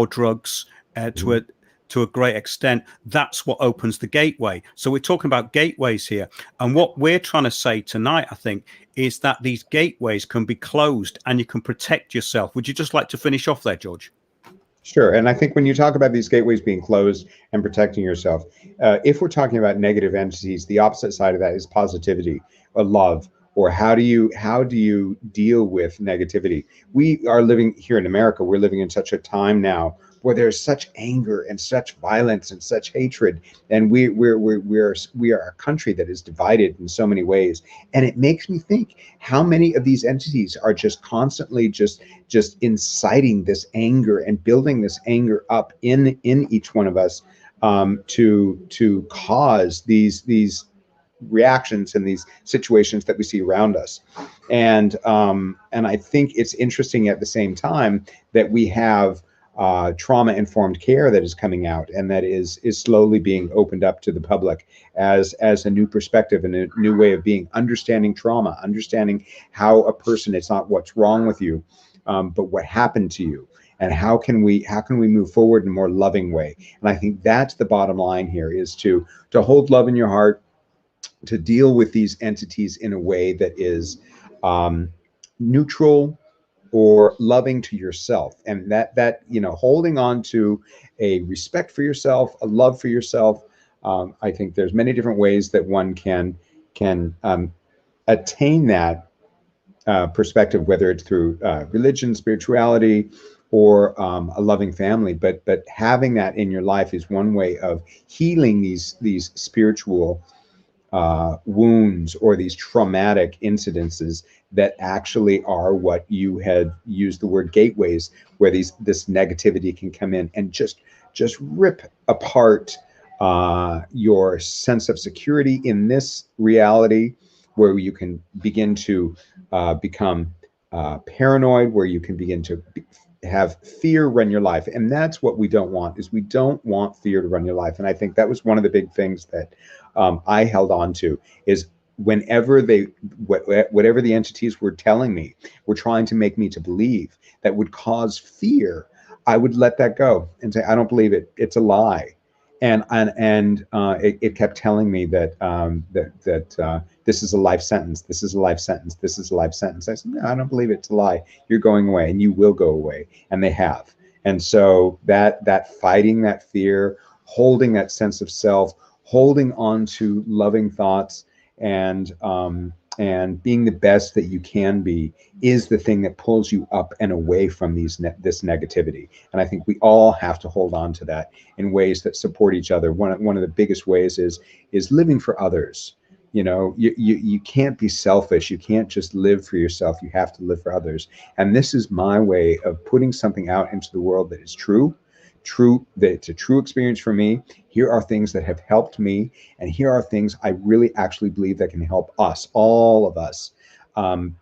drugs to a great extent, that's what opens the gateway. So we're talking about gateways here. And what we're trying to say tonight, I think, is that these gateways can be closed and you can protect yourself. Would you just like to finish off there, George? Sure. And I think when you talk about these gateways being closed and protecting yourself, if we're talking about negative entities, the opposite side of that is positivity or love. Or how do you deal with negativity? We are living here in America. We're living in such a time now where there's such anger and such violence and such hatred, and we are a country that is divided in so many ways. And it makes me think how many of these entities are just constantly just inciting this anger and building this anger up in each one of us, to cause these reactions in these situations that we see around us. And I think it's interesting at the same time that we have trauma-informed care that is coming out, and that is slowly being opened up to the public as a new perspective and a new way of being, understanding trauma, understanding how a person, it's not what's wrong with you, but what happened to you. And how can we move forward in a more loving way? And I think that's the bottom line here, is to hold love in your heart, to deal with these entities in a way that is neutral or loving to yourself, and that holding on to a respect for yourself, a love for yourself. I think there's many different ways that one can attain that perspective, whether it's through religion, spirituality, or a loving family. But having that in your life is one way of healing these spiritual wounds, or these traumatic incidences that actually are what you had used the word gateways, where this negativity can come in and just rip apart your sense of security in this reality, where you can begin to become paranoid, where you can begin to have fear run your life. And that's what we don't want, is we don't want fear to run your life. And I think that was one of the big things that I held on to, is whenever whatever the entities were telling me, were trying to make me to believe, that would cause fear, I would let that go and say, I don't believe it. It's a lie. And it kept telling me that this is a life sentence. This is a life sentence. This is a life sentence. I said, no, I don't believe it's a lie. You're going away, and you will go away. And they have. And so that fighting that fear, holding that sense of self, holding on to loving thoughts, and being the best that you can be, is the thing that pulls you up and away from this negativity. And I think we all have to hold on to that in ways that support each other. One of the biggest ways is living for others. You can't be selfish. You can't just live for yourself. You have to live for others. And this is my way of putting something out into the world that is true, that it's a true experience for me. Here are things that have helped me, and here are things I really actually believe that can help us, all of us,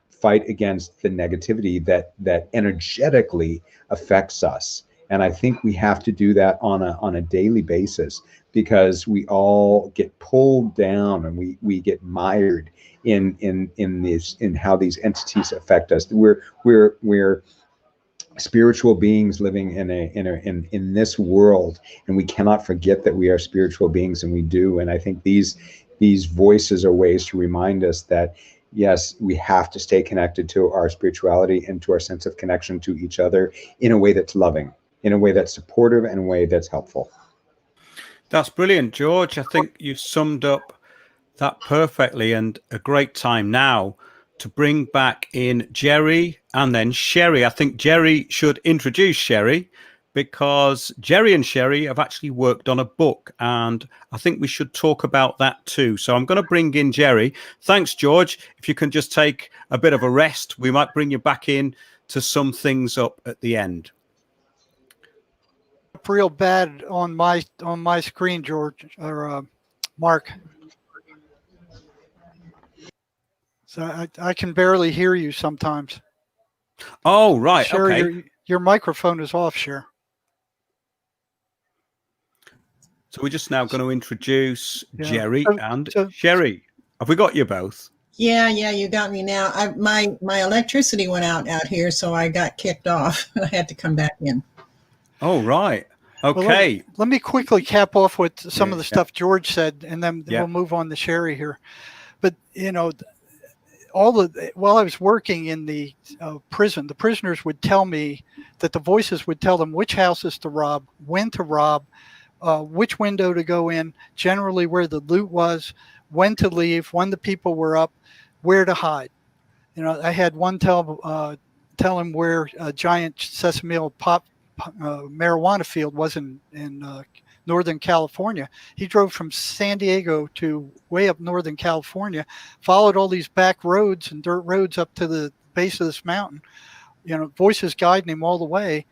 fight against the negativity that energetically affects us. And I think we have to do that on a daily basis, because we all get pulled down, and we get mired in how these entities affect us. We're spiritual beings living in this world, and we cannot forget that we are spiritual beings, and we do. And I think these voices are ways to remind us that yes, we have to stay connected to our spirituality and to our sense of connection to each other in a way that's loving, in a way that's supportive, and a way that's helpful. That's brilliant, George. I think you've summed up that perfectly, and a great time now to bring back in Jerry and then Sherry. I think Jerry should introduce Sherry, because Jerry and Sherry have actually worked on a book, and I think we should talk about that too. So I'm going to bring in Jerry. Thanks, George. If you can just take a bit of a rest, we might bring you back in to sum things up at the end. Real bad on my screen, George, or Mark. So I can barely hear you sometimes. Oh, right. Sherry, Okay. Your microphone is off, Cher. So we're just now going to introduce Jerry and so, Sherry. Have we got you both? Yeah, you got me now. My electricity went out here, so I got kicked off. I had to come back in. Oh, right. Okay. Well, let me quickly cap off with some of the stuff George said, and then we'll move on to Sherry here. But, you know, while I was working in the prison, the prisoners would tell me that the voices would tell them which houses to rob, when to rob, which window to go in, generally where the loot was, when to leave, when the people were up, where to hide. You know, I had one tell him where a giant sesame marijuana field was in Northern California. He drove from San Diego to way up Northern California, followed all these back roads and dirt roads up to the base of this mountain. You know, voices guiding him all the way.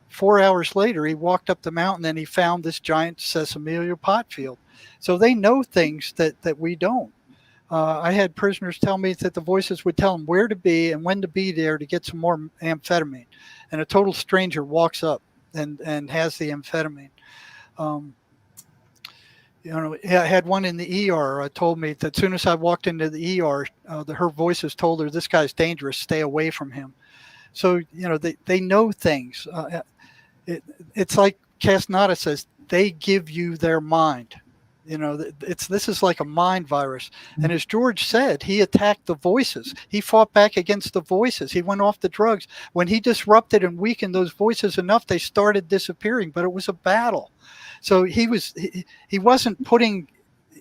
4 hours later, he walked up the mountain and he found this giant sesame pot field. So they know things that we don't. I had prisoners tell me that the voices would tell them where to be and when to be there to get some more amphetamine. And a total stranger walks up and has the amphetamine. You know, I had one in the ER told me that as soon as I walked into the ER, her voices told her, this guy's dangerous, stay away from him. So, you know, they know things. It's like Castaneda says, they give you their mind. You know, this is like a mind virus. And as George said, he attacked the voices. He fought back against the voices. He went off the drugs. When he disrupted and weakened those voices enough, they started disappearing, but it was a battle. So he wasn't putting,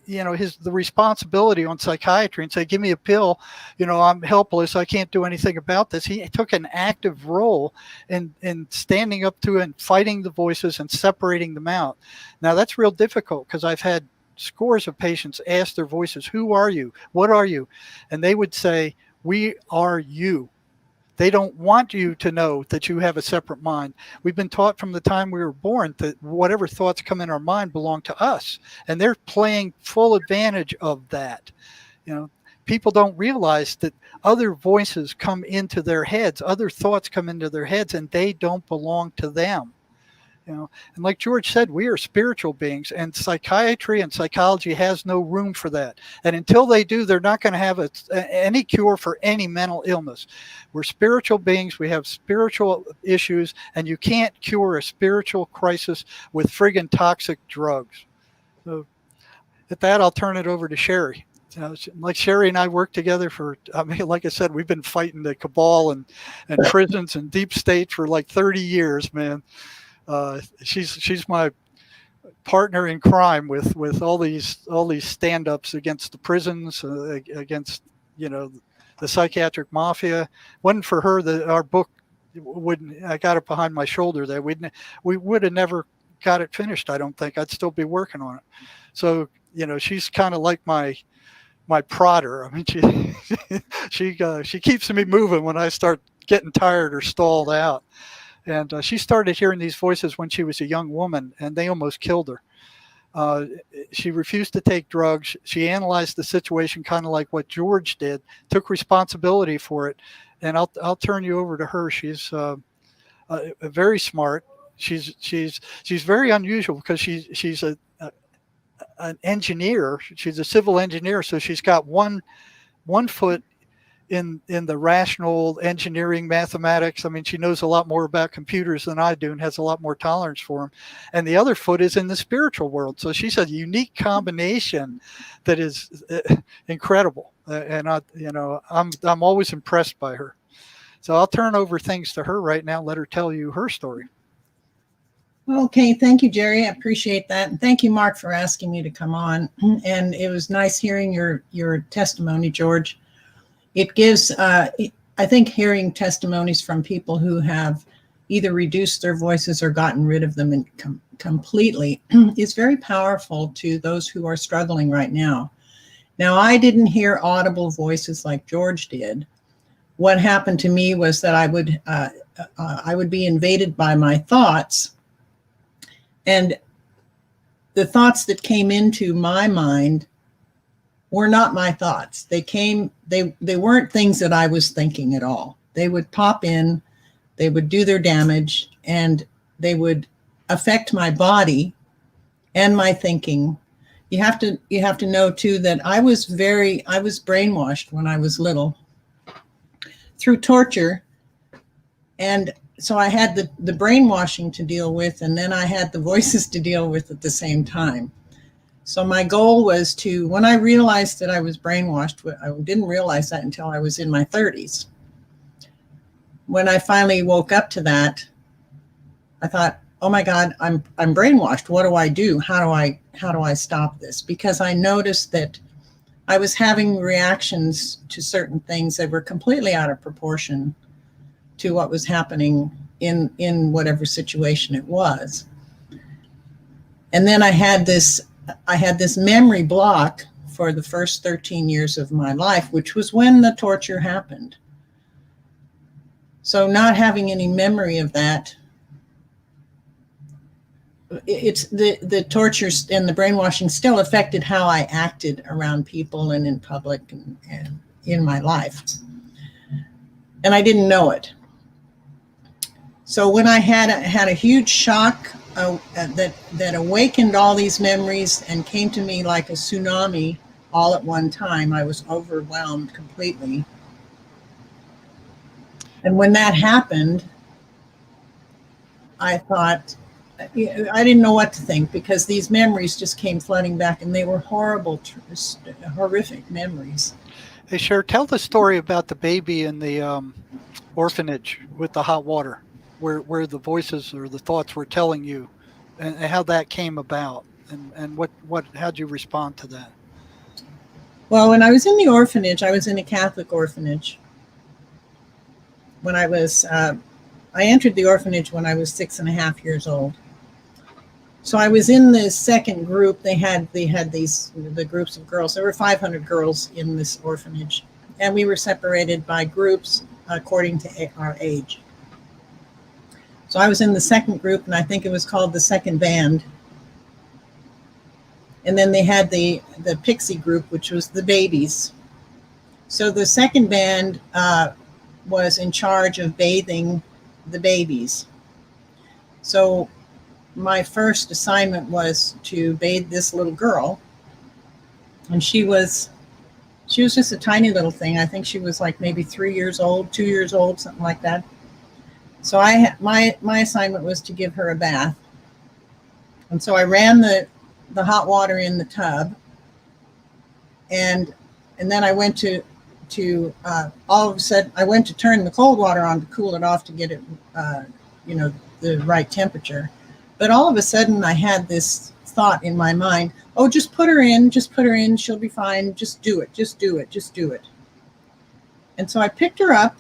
you know, the responsibility on psychiatry and say, give me a pill, you know, I'm helpless, I can't do anything about this. He took an active role in standing up to and fighting the voices and separating them out. Now that's real difficult, because I've had scores of patients ask their voices, who are you? What are you? And they would say, we are you. They don't want you to know that you have a separate mind. We've been taught from the time we were born that whatever thoughts come in our mind belong to us. And they're playing full advantage of that. You know, people don't realize that other voices come into their heads, other thoughts come into their heads, and they don't belong to them. You know, and like George said, we are spiritual beings, and psychiatry and psychology has no room for that. And until they do, they're not going to have any cure for any mental illness. We're spiritual beings. We have spiritual issues, and you can't cure a spiritual crisis with friggin' toxic drugs. So at that, I'll turn it over to Sherry. Like Sherry and I work together like I said, we've been fighting the cabal and prisons and deep state for like 30 years, man. She's my partner in crime with all these stand-ups against the prisons, against, you know, the psychiatric mafia. Wasn't for her, our book wouldn't. I got it behind my shoulder there. We would have never got it finished. I don't think. I'd still be working on it. So, you know, she's kind of like my prodder. I mean, she keeps me moving when I start getting tired or stalled out. And she started hearing these voices when she was a young woman, and they almost killed her. She refused to take drugs. She analyzed the situation kind of like what George did, took responsibility for it. And I'll turn you over to her. She's very smart. She's very unusual, because she's an engineer. She's a civil engineer, so she's got one foot in the rational engineering mathematics. I mean, she knows a lot more about computers than I do and has a lot more tolerance for them. And the other foot is in the spiritual world. So she's a unique combination that is incredible. And I'm always impressed by her. So I'll turn over things to her right now. Let her tell you her story. Okay, thank you, Jerry. I appreciate that. And thank you, Mark, for asking me to come on. And it was nice hearing your testimony, George. It gives, I think, hearing testimonies from people who have either reduced their voices or gotten rid of them completely is very powerful to those who are struggling right now. Now, I didn't hear audible voices like George did. What happened to me was that I would be invaded by my thoughts. And the thoughts that came into my mind were not my thoughts. They weren't things that I was thinking at all. They would pop in, they would do their damage, and they would affect my body and my thinking. You have to know too that I was brainwashed when I was little through torture. And so I had the brainwashing to deal with, and then I had the voices to deal with at the same time. So my goal was to, when I realized that I was brainwashed, I didn't realize that until I was in my 30s. When I finally woke up to that, I thought, oh my God, I'm brainwashed. What do I do? How do I stop this? Because I noticed that I was having reactions to certain things that were completely out of proportion to what was happening in whatever situation it was. And then I had this memory block for the first 13 years of my life, which was when the torture happened. So not having any memory of that, it's the torture and the brainwashing still affected how I acted around people and in public and in my life. And I didn't know it. So when I had a huge shock that awakened all these memories and came to me like a tsunami all at one time, I was overwhelmed completely. And when that happened, I thought, I didn't know what to think, because these memories just came flooding back, and they were horrible, horrific memories. Hey, Cher, tell the story about the baby in the orphanage with the hot water, where the voices or the thoughts were telling you, and how that came about, and how'd you respond to that? Well, when I was in the orphanage, I was in a Catholic orphanage. When I entered the orphanage when I was 6.5 years old. So I was in the second group. They had the groups of girls. There were 500 girls in this orphanage, and we were separated by groups according to our age. So I was in the second group, and I think it was called the second band. And then they had the pixie group, which was the babies. So the second band was in charge of bathing the babies. So my first assignment was to bathe this little girl, and she was just a tiny little thing. I think she was like maybe 3 years old, 2 years old, something like that. So my assignment was to give her a bath, and so I ran the hot water in the tub, and then I went to all of a sudden I went to turn the cold water on to cool it off to get it the right temperature. But all of a sudden I had this thought in my mind, oh, just put her in, she'll be fine, just do it. And so I picked her up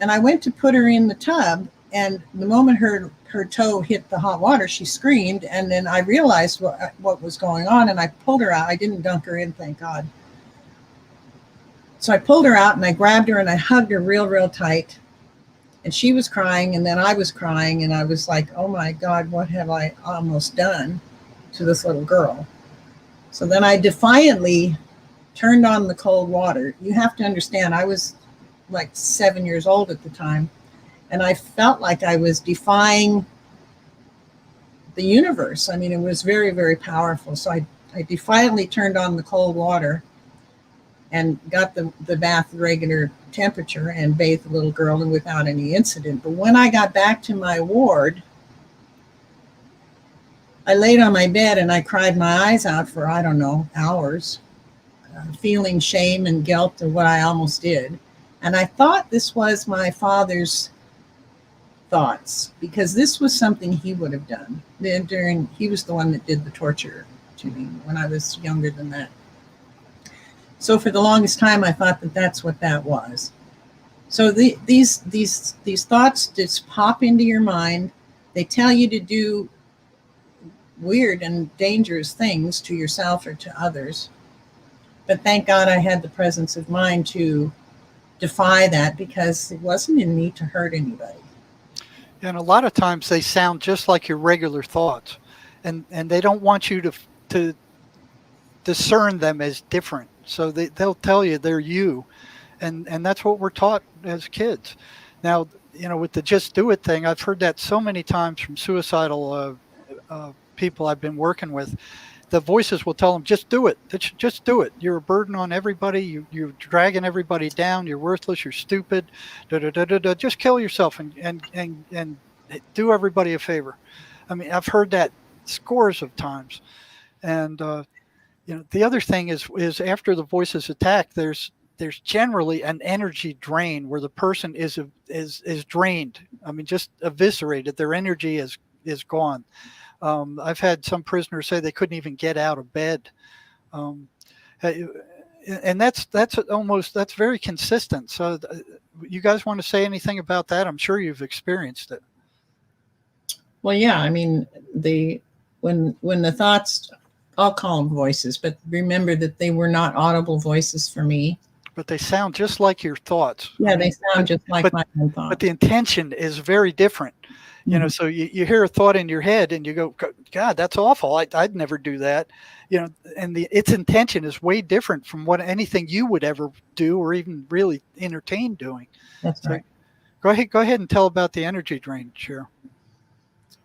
and I went to put her in the tub, and the moment her toe hit the hot water, she screamed, and then I realized what was going on, and I pulled her out. I didn't dunk her in, thank God. So I pulled her out and I grabbed her and I hugged her real, real tight. And she was crying, and then I was crying, and I was like, oh my God, what have I almost done to this little girl? So then I defiantly turned on the cold water. You have to understand, I was like 7 years old at the time, and I felt like I was defying the universe. I mean, it was very, very powerful. So I defiantly turned on the cold water, and got the bath regular temperature and bathed the little girl and without any incident. But when I got back to my ward, I laid on my bed and I cried my eyes out for, I don't know, hours, feeling shame and guilt of what I almost did. And I thought this was my father's thoughts, because this was something he would have done. He was the one that did the torture to me when I was younger than that. So for the longest time, I thought that that's what that was. So these thoughts just pop into your mind. They tell you to do weird and dangerous things to yourself or to others. But thank God I had the presence of mind to defy that, because it wasn't in me to hurt anybody. And a lot of times they sound just like your regular thoughts, and they don't want you to discern them as different. So they'll tell you they're you, and that's what we're taught as kids. Now, with the just do it thing, I've heard that so many times from suicidal people I've been working with. The voices will tell them, just do it. Just do it. You're a burden on everybody. You're dragging everybody down. You're worthless. You're stupid. Just kill yourself and do everybody a favor. I mean, I've heard that scores of times. And the other thing is after the voices attack, there's generally an energy drain where the person is drained. I mean, just eviscerated. Their energy is gone. I've had some prisoners say they couldn't even get out of bed. And that's very consistent. So you guys want to say anything about that? I'm sure you've experienced it. Well, yeah, I mean, when the thoughts, I'll call them voices, but remember that they were not audible voices for me. But they sound just like your thoughts. Yeah, they sound just like my own thoughts. But the intention is very different. So you hear a thought in your head and you go, God, that's awful. I'd never do that. And its intention is way different from what anything you would ever do or even really entertain doing. That's right. Go ahead and tell about the energy drain, Cheryl.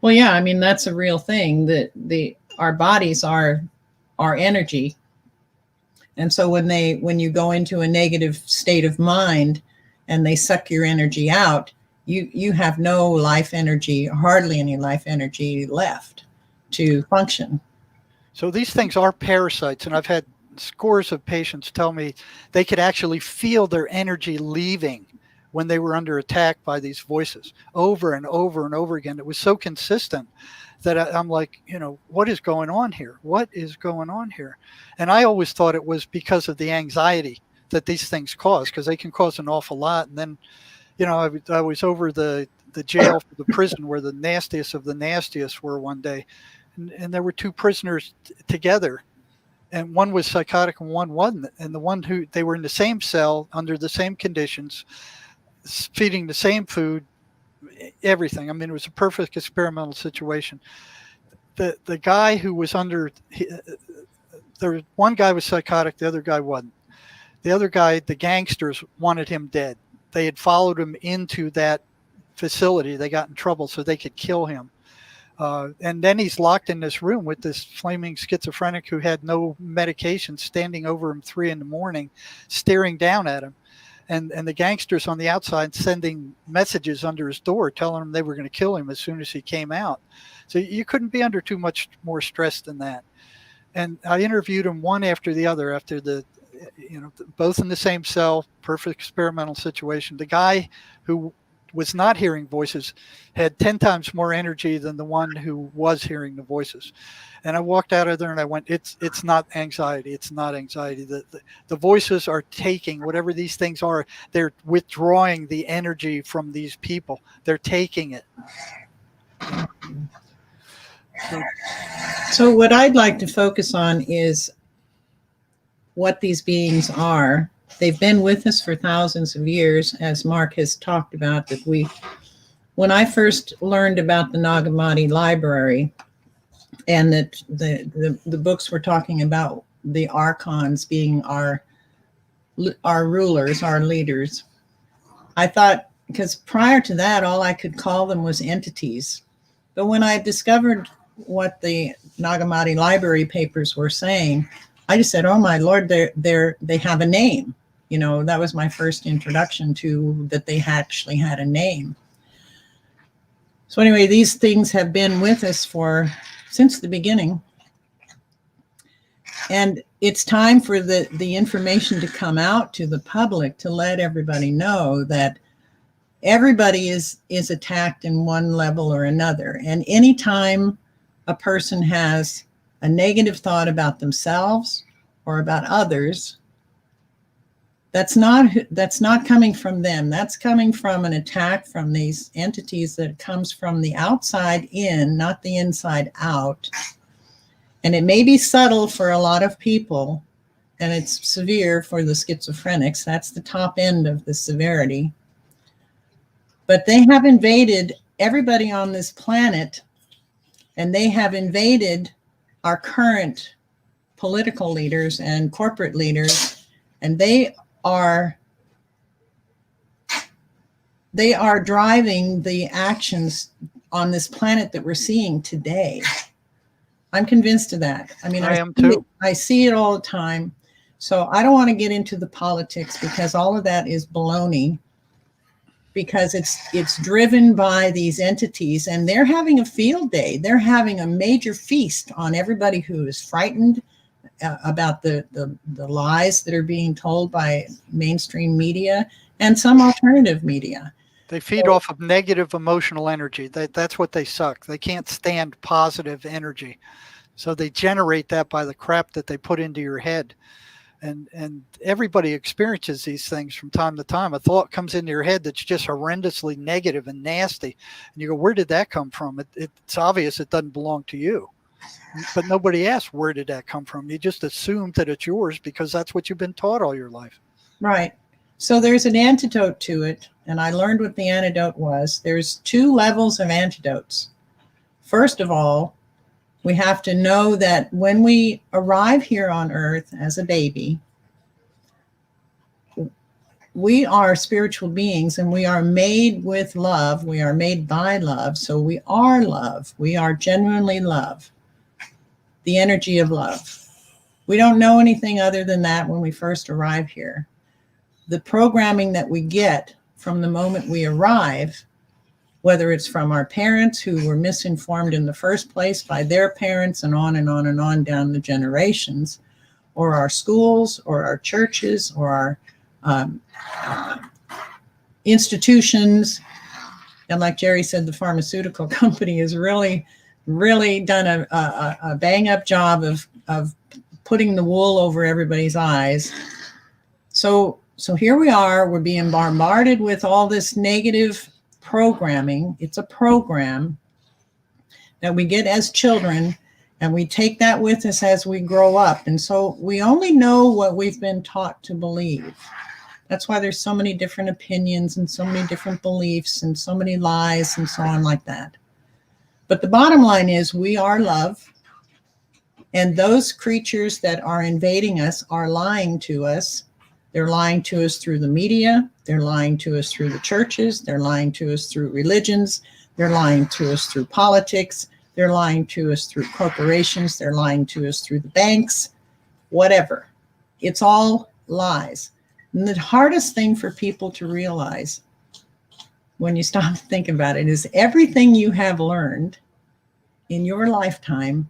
Well, yeah, I mean, that's a real thing, that our bodies are our energy. And so when you go into a negative state of mind and they suck your energy out, you have no life energy, hardly any life energy left to function. So these things are parasites, and I've had scores of patients tell me they could actually feel their energy leaving when they were under attack by these voices over and over and over again. It was so consistent that I'm like, what is going on here? What is going on here? And I always thought it was because of the anxiety that these things cause, because they can cause an awful lot. And then, I was over the jail for the prison where the nastiest of the nastiest were one day. And there were two prisoners together, and one was psychotic and one wasn't. And the one who they were in the same cell under the same conditions, feeding the same food, everything. I mean, it was a perfect experimental situation. The guy who was one guy was psychotic, the other guy wasn't. The other guy, the gangsters wanted him dead. They had followed him into that facility. They got in trouble so they could kill him. And then he's locked in this room with this flaming schizophrenic who had no medication standing over him 3 a.m, staring down at him. And the gangsters on the outside sending messages under his door telling him they were going to kill him as soon as he came out. So you couldn't be under too much more stress than that. And I interviewed them one after the other, after both in the same cell, perfect experimental situation. The guy who was not hearing voices had 10 times more energy than the one who was hearing the voices. And I walked out of there and I went, it's not anxiety. It's not anxiety. The voices are taking whatever these things are. They're withdrawing the energy from these people. They're taking it. So what I'd like to focus on is what these beings are. They've been with us for thousands of years, as Mark has talked about. When I first learned about the Nagamati library, and that the books were talking about the archons being our rulers, our leaders, I thought, because prior to that, all I could call them was entities. But when I discovered what the Nagamati library papers were saying, I just said, oh my Lord, they have a name. You know, that was my first introduction to that they actually had a name. So anyway, these things have been with us since the beginning. And it's time for the information to come out to the public to let everybody know that everybody is attacked in one level or another. And anytime a person has a negative thought about themselves or about others, that's not coming from them. That's coming from an attack from these entities that comes from the outside in, not the inside out. And it may be subtle for a lot of people, and it's severe for the schizophrenics. That's the top end of the severity. But they have invaded everybody on this planet, and they have invaded our current political leaders and corporate leaders, and they are driving the actions on this planet that we're seeing today. I'm convinced of that. I mean, I am too. I see it all the time. So I don't want to get into the politics because all of that is baloney, because it's driven by these entities, and they're having a field day. They're having a major feast on everybody who is frightened about the lies that are being told by mainstream media and some alternative media. They feed off of negative emotional energy. That's what they suck. They can't stand positive energy. So they generate that by the crap that they put into your head. And everybody experiences these things from time to time. A thought comes into your head that's just horrendously negative and nasty. And you go, where did that come from? It's obvious it doesn't belong to you. But nobody asks, where did that come from? You just assume that it's yours because that's what you've been taught all your life. Right. So there's an antidote to it. And I learned what the antidote was. There's 2 levels of antidotes. First of all, we have to know that when we arrive here on earth as a baby, we are spiritual beings and we are made with love. We are made by love. So we are love. We are genuinely love. The energy of love. We don't know anything other than that when we first arrive here. The programming that we get from the moment we arrive, whether it's from our parents who were misinformed in the first place by their parents and on and on and on down the generations, or our schools or our churches or our institutions. And like Jerry said, the pharmaceutical company has really done a bang up job of putting the wool over everybody's eyes. So here we are, we're being bombarded with all this negative programming. It's a program that we get as children, and we take that with us as we grow up. And so we only know what we've been taught to believe. That's why there's so many different opinions and so many different beliefs and so many lies and so on like that. But the bottom line is we are love. And those creatures that are invading us are lying to us. They're lying to us through the media. They're lying to us through the churches. They're lying to us through religions. They're lying to us through politics. They're lying to us through corporations. They're lying to us through the banks, whatever. It's all lies. And the hardest thing for people to realize when you stop and think about it is everything you have learned in your lifetime,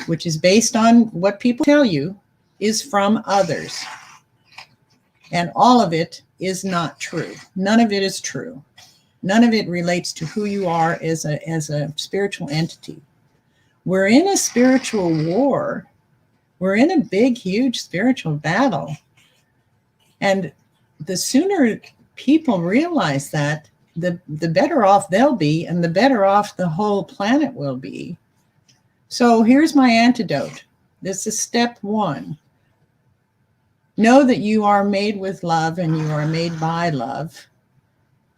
which is based on what people tell you, is from others. And all of it is not true. None of it is true. None of it relates to who you are as a spiritual entity. We're in a spiritual war. We're in a big, huge spiritual battle. And the sooner people realize that, the better off they'll be, and the better off the whole planet will be. So here's my antidote. This is step 1. Know that you are made with love and you are made by love,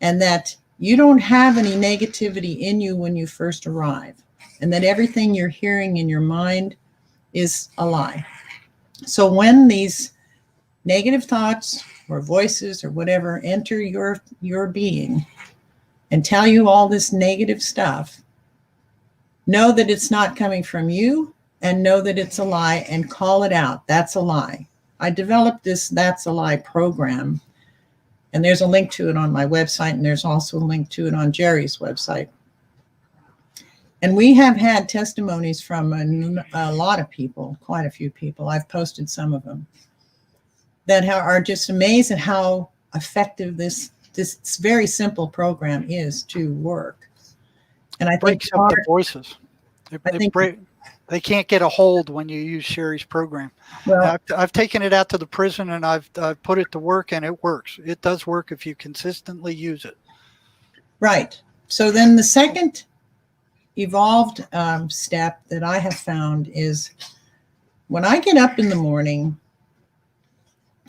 and that you don't have any negativity in you when you first arrive, and that everything you're hearing in your mind is a lie. So when these negative thoughts or voices or whatever enter your being and tell you all this negative stuff, know that it's not coming from you and know that it's a lie and call it out. That's a lie. I developed this That's a Lie program, and there's a link to it on my website, and there's also a link to it on Jerry's website. And we have had testimonies from a lot of people, quite a few people. I've posted some of them that are just amazed at how effective this very simple program is to work. And I think breaks up the voices. They can't get a hold when you use Sherry's program. Well, I've taken it out to the prison and I've put it to work, and it works. It does work if you consistently use it. Right. So then the second evolved step that I have found is when I get up in the morning,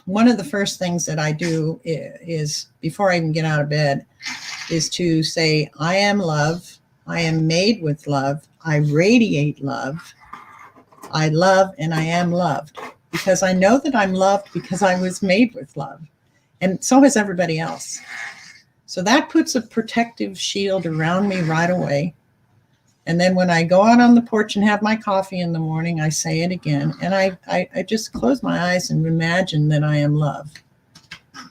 one of the first things that I do is before I even get out of bed is to say, I am love. I am made with love. I radiate love. I love and I am loved, because I know that I'm loved because I was made with love. And so is everybody else. So that puts a protective shield around me right away. And then when I go out on the porch and have my coffee in the morning, I say it again. And I just close my eyes and imagine that I am loved.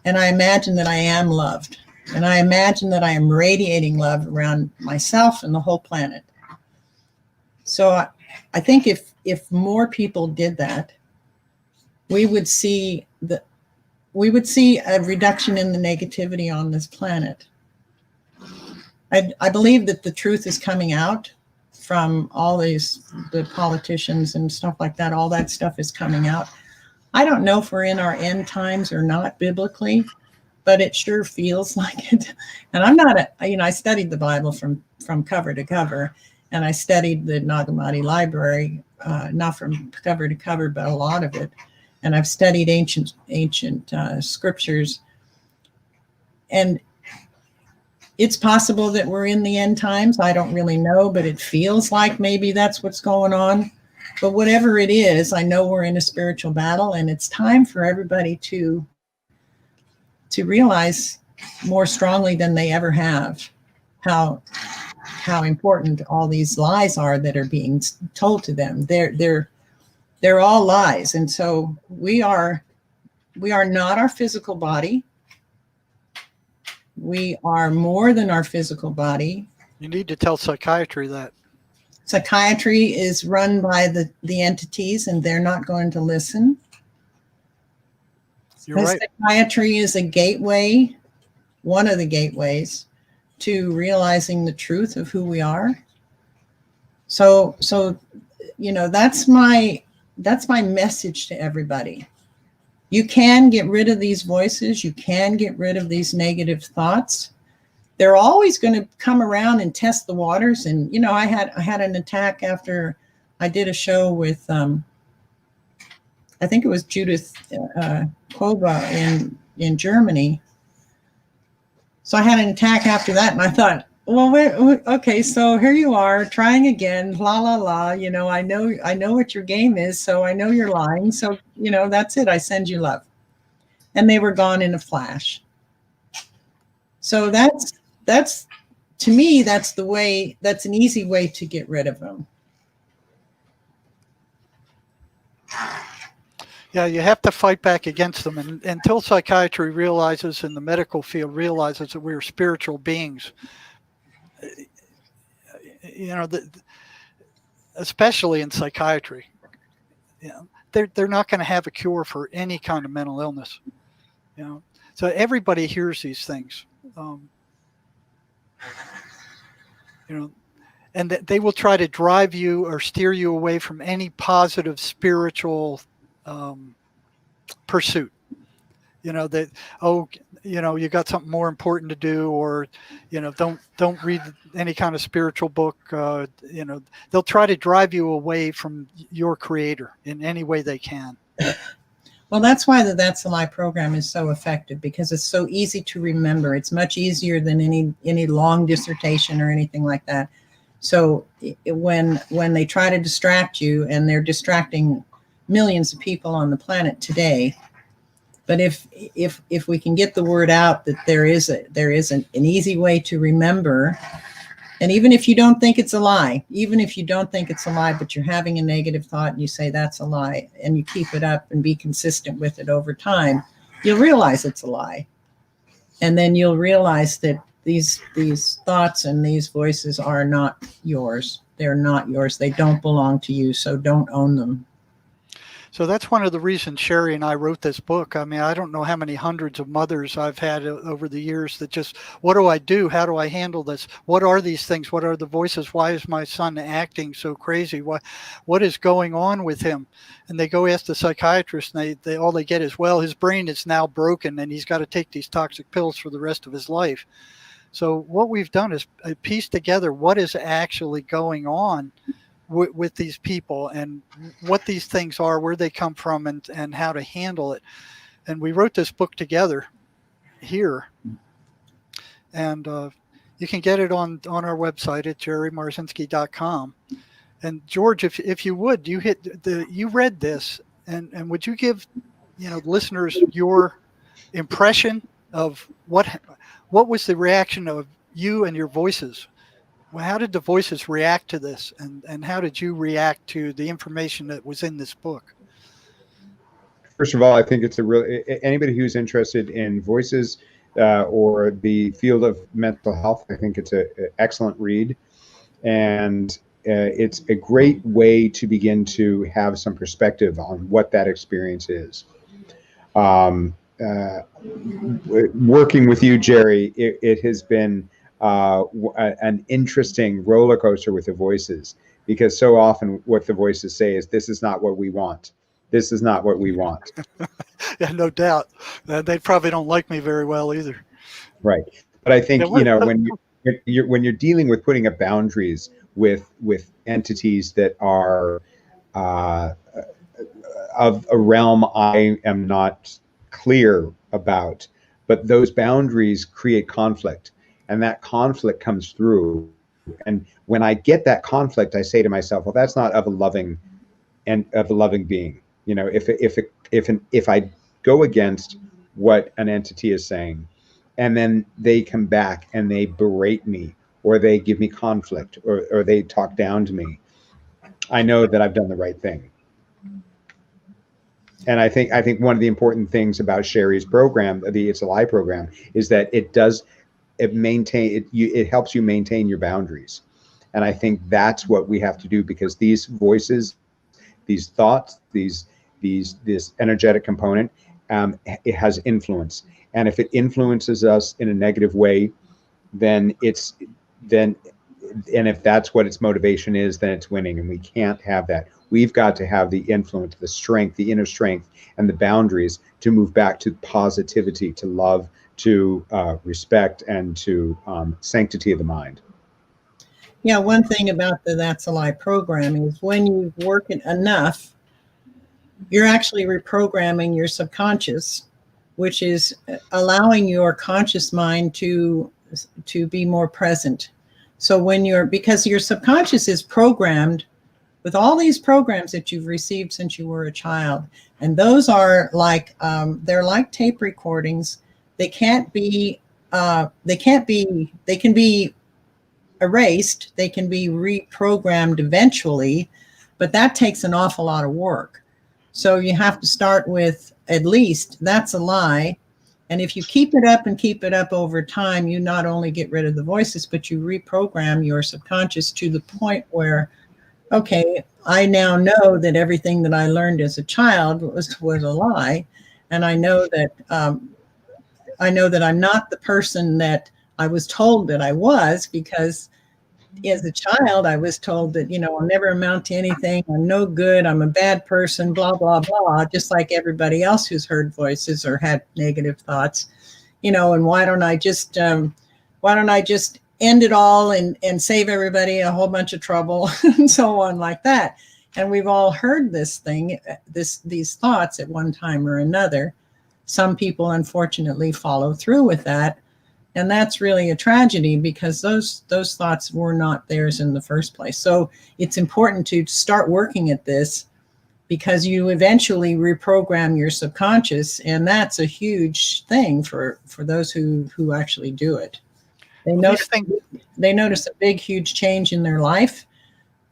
And I imagine that I am loved. And I imagine that I am radiating love around myself and the whole planet. So I think if more people did that, we would see a reduction in the negativity on this planet. I believe that the truth is coming out from all the politicians and stuff like that. All that stuff is coming out. I don't know if we're in our end times or not biblically, but it sure feels like it. And I'm not I studied the Bible from cover to cover, and I studied the Nag Hammadi library, not from cover to cover, but a lot of it. And I've studied ancient scriptures. And it's possible that we're in the end times. I don't really know, but it feels like maybe that's what's going on. But whatever it is, I know we're in a spiritual battle, and it's time for everybody to realize more strongly than they ever have how important all these lies are that are being told to them. They're all lies. And so we are not our physical body. We are more than our physical body. You need to tell psychiatry that. Psychiatry is run by the entities, and they're not going to listen. You're right. Psychiatry is a gateway, one of the gateways to realizing the truth of who we are. So that's my message to everybody. You can get rid of these voices. You can get rid of these negative thoughts. They're always going to come around and test the waters. And I had an attack after I did a show with I think it was Judith Koba in Germany. So I had an attack after that, and I thought, well, wait, okay, so here you are trying again, la la la. I know what your game is, so I know you're lying. So that's it. I send you love, and they were gone in a flash. So that's to me, that's the way. That's an easy way to get rid of them. Yeah, you have to fight back against them. And until psychiatry realizes, and the medical field realizes, that we're spiritual beings, especially in psychiatry, they're not going to have a cure for any kind of mental illness. So everybody hears these things, and they will try to drive you or steer you away from any positive spiritual pursuit. You got something more important to do, or don't read any kind of spiritual book. They'll try to drive you away from your creator in any way they can. Well, that's why the That's a Lie program is so effective, because it's so easy to remember. It's much easier than any long dissertation or anything like that. So when they try to distract you, and they're distracting millions of people on the planet today, but if we can get the word out that there is an easy way to remember, And even if you don't think it's a lie, even if you don't think it's a lie, but you're having a negative thought and you say that's a lie, and you keep it up and be consistent with it over time, you'll realize it's a lie. And then you'll realize that these thoughts and these voices are not yours. They're not yours. They don't belong to you. So don't own them. So that's one of the reasons Sherry and I wrote this book. I mean, I don't know how many hundreds of mothers I've had over the years that just, what do I do? How do I handle this? What are these things? What are the voices? Why is my son acting so crazy? What is going on with him? And they go ask the psychiatrist, and they all they get is, well, his brain is now broken and he's got to take these toxic pills for the rest of his life. So what we've done is piece together what is actually going on with these people and what these things are, where they come from, and how to handle it. And we wrote this book together here. And you can get it on our website at jerrymarzinsky.com. And George, if you would, you read this, and would you give listeners your impression of what was the reaction of you and your voices? Well, how did the voices react to this, and how did you react to the information that was in this book? First of all, I think it's anybody who's interested in voices or the field of mental health, I think it's an excellent read, and it's a great way to begin to have some perspective on what that experience is. Working with you, Jerry, it has been an interesting roller coaster with the voices, because so often what the voices say is, this is not what we want. This is not what we want. Yeah, no doubt. They probably don't like me very well either. Right. But I think, when you're dealing with putting up boundaries with entities that are of a realm I am not clear about, but those boundaries create conflict. And that conflict comes through. And when I get that conflict, I say to myself, well, that's not of a loving being. If I go against what an entity is saying, and then they come back and they berate me, or they give me conflict, or they talk down to me, I know that I've done the right thing. And I think one of the important things about Sherry's program, the It's a Lie program, is that it helps you maintain your boundaries. And I think that's what we have to do, because these voices, these thoughts, this energetic component, it has influence. And if it influences us in a negative way, and if that's what its motivation is, then it's winning. And we can't have that. We've got to have the influence, the strength, the inner strength, and the boundaries to move back to positivity, to love, to respect, and to sanctity of the mind. Yeah, one thing about the That's a Lie program is when you work it enough, you're actually reprogramming your subconscious, which is allowing your conscious mind to be more present. So because your subconscious is programmed with all these programs that you've received since you were a child, and those are like they're like tape recordings. They can be erased. They can be reprogrammed eventually, but that takes an awful lot of work. So you have to start with at least that's a lie. And if you keep it up over time, you not only get rid of the voices, but you reprogram your subconscious to the point where, okay, I now know that everything that I learned as a child was a lie. And I know that I'm not the person that I was told that I was, because as a child, I was told that, I'll never amount to anything. I'm no good. I'm a bad person, blah, blah, blah, just like everybody else who's heard voices or had negative thoughts, and why don't I just end it all and save everybody a whole bunch of trouble and so on like that. And we've all heard these thoughts at one time or another. Some people, unfortunately, follow through with that. And that's really a tragedy, because those thoughts were not theirs in the first place. So it's important to start working at this, because you eventually reprogram your subconscious. And that's a huge thing for those who actually do it. They notice a big, huge change in their life.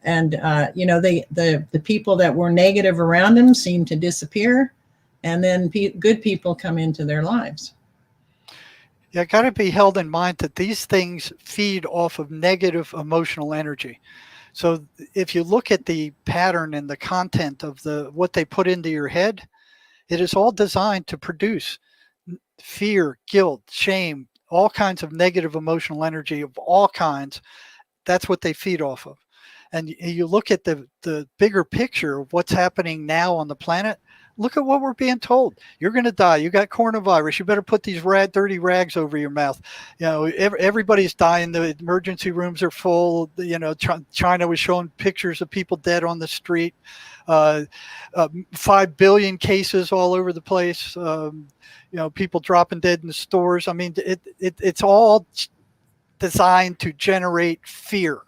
And, the people that were negative around them seem to disappear. And then good people come into their lives. Yeah, got to be held in mind that these things feed off of negative emotional energy. So if you look at the pattern and the content of what they put into your head, it is all designed to produce fear, guilt, shame, all kinds of negative emotional energy of all kinds. That's what they feed off of. And you look at the bigger picture of what's happening now on the planet. Look at what we're being told. You're going to die. You got coronavirus. You better put these dirty rags over your mouth. Everybody's dying. The emergency rooms are full. China was showing pictures of people dead on the street. 5 billion cases all over the place. People dropping dead in the stores. I mean, it's all designed to generate fear.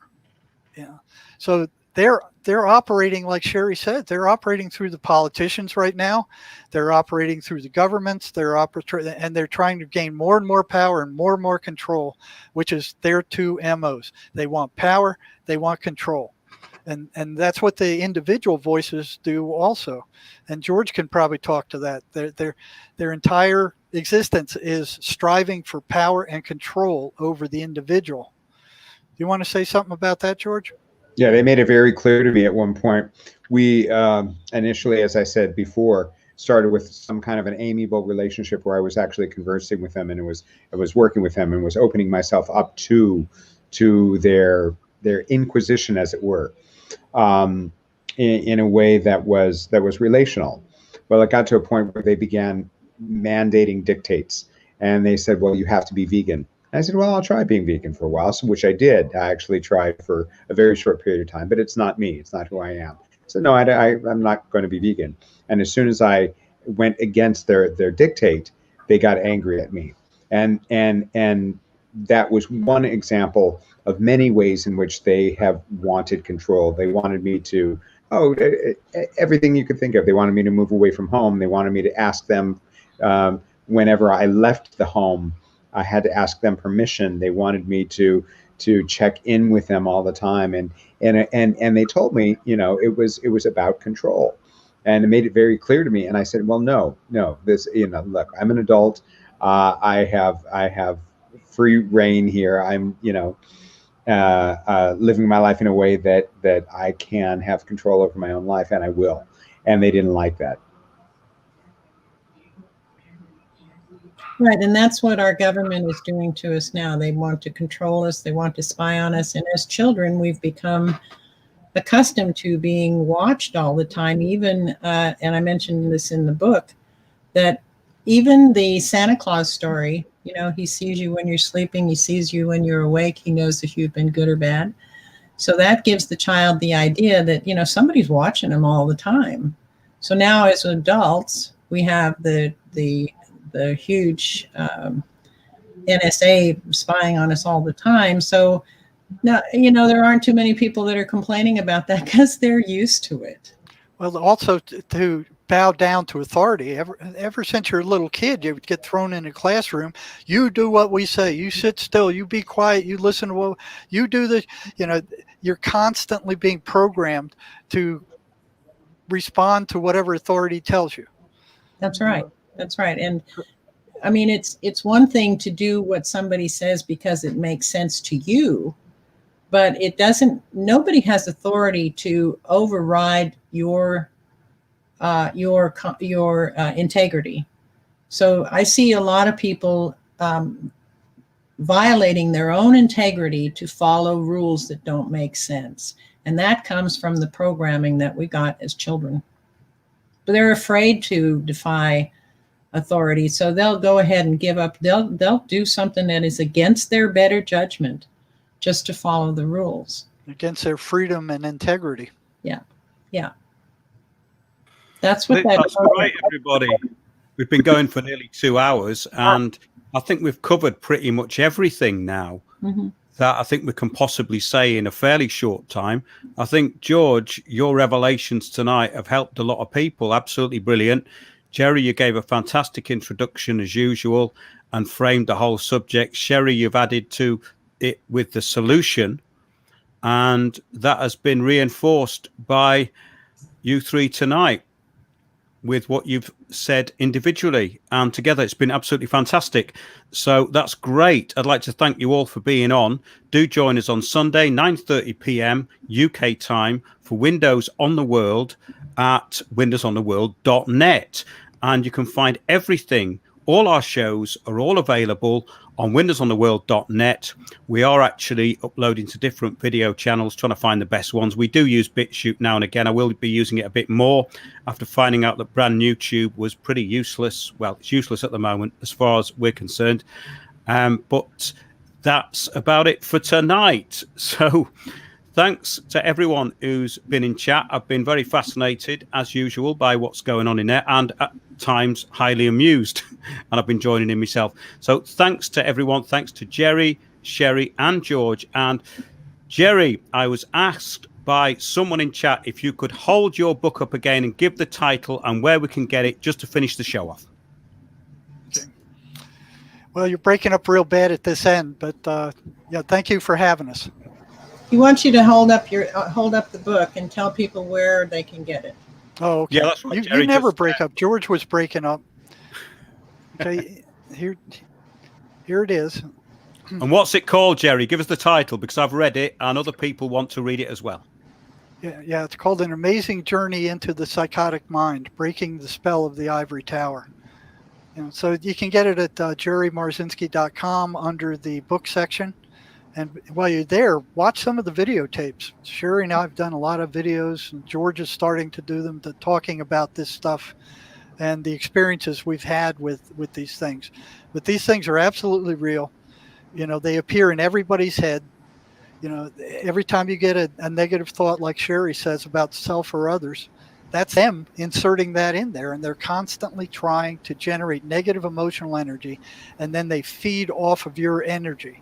Yeah. So they're operating, like Sherry said, they're operating through the politicians right now. They're operating through the governments. And they're trying to gain more and more power and more control, which is their two MOs. They want power. They want control. And that's what the individual voices do also. And George can probably talk to that. Their entire existence is striving for power and control over the individual. Do you want to say something about that, George? Yeah, they made it very clear to me at one point. We initially, as I said before, started with some kind of an amiable relationship where I was actually conversing with them, and I was working with them and was opening myself up to their inquisition, as it were, in a way that was relational. Well, it got to a point where they began mandating dictates, and they said, "Well, you have to be vegan." I said, well, I'll try being vegan for a while, which I did. I actually tried for a very short period of time, but it's not me. It's not who I am. So no, I'm not going to be vegan. And as soon as I went against their dictate, they got angry at me. And that was one example of many ways in which they have wanted control. They wanted me to, everything you could think of. They wanted me to move away from home. They wanted me to ask them whenever I left the home, I had to ask them permission. They wanted me to check in with them all the time, and they told me, it was about control, and it made it very clear to me. And I said, well, no, this, look, I'm an adult. I have free reign here. I'm, living my life in a way that I can have control over my own life, and I will. And they didn't like that. Right, and that's what our government is doing to us now. They want to control us. They want to spy on us. And as children, we've become accustomed to being watched all the time. Even, and I mentioned this in the book, that even the Santa Claus story, he sees you when you're sleeping. He sees you when you're awake. He knows if you've been good or bad. So that gives the child the idea that, somebody's watching them all the time. So now as adults, we have the huge NSA spying on us all the time. So now, there aren't too many people that are complaining about that because they're used to it. Well, also to bow down to authority. Ever since you're a little kid, you would get thrown in a classroom. You do what we say. You sit still. You be quiet. You listen to what you do. You're constantly being programmed to respond to whatever authority tells you. That's right. That's right. And I mean, it's one thing to do what somebody says because it makes sense to you, but nobody has authority to override your integrity. So I see a lot of people violating their own integrity to follow rules that don't make sense. And that comes from the programming that we got as children. But they're afraid to defy authority, so they'll go ahead and give up. They'll do something that is against their better judgment just to follow the rules. Against their freedom and integrity. Yeah. That's what that's right, everybody. We've been going for nearly 2 hours, and I think we've covered pretty much everything now that I think we can possibly say in a fairly short time. I think, George, your revelations tonight have helped a lot of people. Absolutely brilliant. Jerry, you gave a fantastic introduction as usual. and framed the whole subject. Sherry, you've added to it with the solution, and that has been reinforced by you three tonight with what you've said individually and together. It's been absolutely fantastic. So that's great. I'd like to thank you all for being on. Do join us on Sunday, 9:30 p.m. UK time for Windows on the World at windowsontheworld.net. And you can find everything. All our shows are all available on windowsontheworld.net. We are actually uploading to different video channels, trying to find the best ones. We do use BitChute now and again. I will be using it a bit more after finding out that brand YouTube was pretty useless. Well, it's useless at the moment as far as we're concerned. But that's about it for tonight. So thanks to everyone who's been in chat. I've been very fascinated, as usual, by what's going on in there, and at times highly amused. And I've been joining in myself. So thanks to everyone. Thanks to Jerry, Sherry, and George. And Jerry, I was asked by someone in chat if you could hold your book up again and give the title and where we can get it, just to finish the show off. Okay. Well, you're breaking up real bad at this end, but yeah, thank you for having us. He wants you to hold up the book and tell people where they can get it. Oh, okay. Yeah, that's right. You never break up. George was breaking up. Okay, here it is. And what's it called, Jerry? Give us the title, because I've read it and other people want to read it as well. Yeah, it's called An Amazing Journey into the Psychotic Mind, Breaking the Spell of the Ivory Tower. So you can get it at jerrymarzinsky.com under the book section. And while you're there, watch some of the videotapes. Sherry and I have done a lot of videos, and George is starting to do them, talking about this stuff and the experiences we've had with these things. But these things are absolutely real. They appear in everybody's head. Every time you get a negative thought, like Sherry says, about self or others, that's them inserting that in there. And they're constantly trying to generate negative emotional energy, and then they feed off of your energy.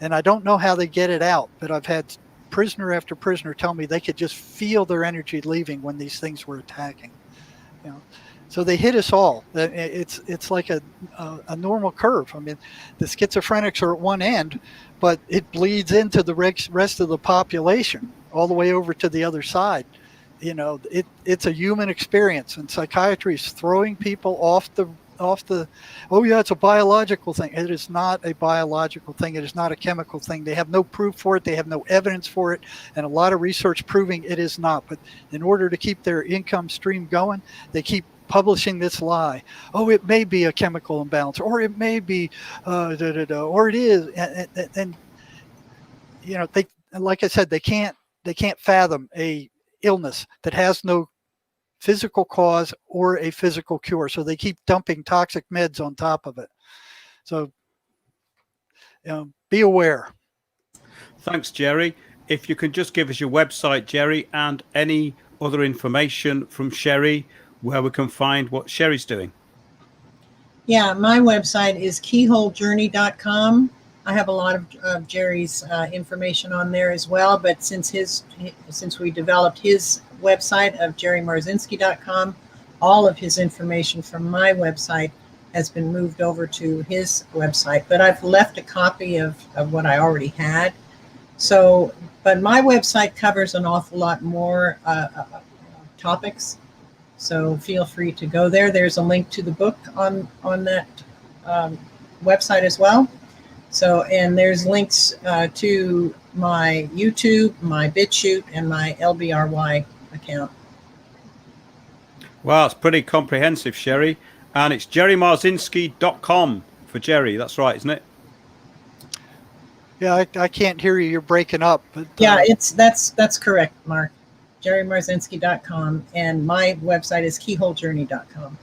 And I don't know how they get it out, but I've had prisoner after prisoner tell me they could just feel their energy leaving when these things were attacking. So they hit us all. It's like a normal curve. I mean, the schizophrenics are at one end, but it bleeds into the rest of the population all the way over to the other side. It's a human experience, and psychiatry is throwing people off the oh yeah, it's a biological thing. It is not a biological thing. It is not a chemical thing. They have no proof for it. They have no evidence for it, and a lot of research proving it is not. But in order to keep their income stream going, they keep publishing this lie. Oh, it may be a chemical imbalance, or it may be or it is, and they, like I said, they can't fathom a illness that has no physical cause or a physical cure. So they keep dumping toxic meds on top of it. So be aware. Thanks, Jerry. If you can just give us your website, Jerry, and any other information from Sherry, where we can find what Sherry's doing. Yeah, my website is keyholejourney.com. I have a lot of Jerry's information on there as well, but since we developed his website of jerrymarzinsky.com, all of his information from my website has been moved over to his website, but I've left a copy of what I already had. So, but my website covers an awful lot more topics, so feel free to go there. There's a link to the book on that website as well. So, and there's links to my YouTube, my BitChute, and my LBRY account. Well, it's pretty comprehensive, Sherry. And it's jerrymarzinsky.com for Jerry. That's right, isn't it? Yeah, I can't hear you. You're breaking up. But, yeah, that's correct, Mark. jerrymarzinsky.com, and my website is keyholejourney.com.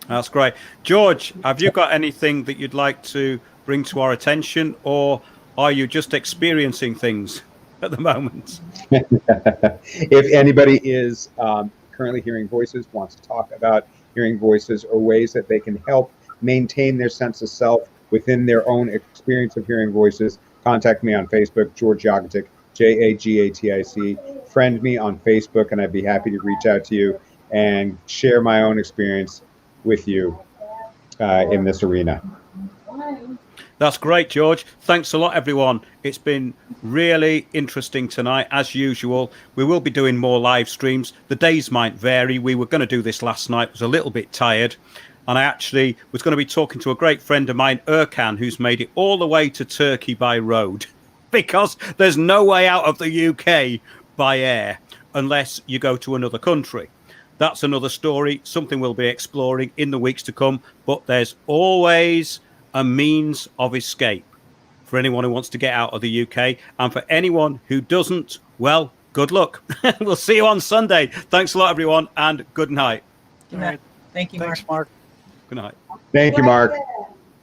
That's great. George, have you got anything that you'd like to bring to our attention, or are you just experiencing things at the moment? If anybody is currently hearing voices, wants to talk about hearing voices or ways that they can help maintain their sense of self within their own experience of hearing voices, contact me on Facebook, George Jagatic, Jagatic. Friend me on Facebook, and I'd be happy to reach out to you and share my own experience with you in this arena. That's great, George. Thanks a lot, everyone. It's been really interesting tonight, as usual. We will be doing more live streams. The days might vary. We were going to do this last night. I was a little bit tired. And I actually was going to be talking to a great friend of mine, Erkan, who's made it all the way to Turkey by road because there's no way out of the UK by air unless you go to another country. That's another story, something we'll be exploring in the weeks to come. But there's always a means of escape for anyone who wants to get out of the UK. And for anyone who doesn't, well, good luck. We'll see you on Sunday. Thanks a lot, everyone, and good night. Good night. Thank you, Mark. Thanks, Mark. Good night. Thank you, Mark.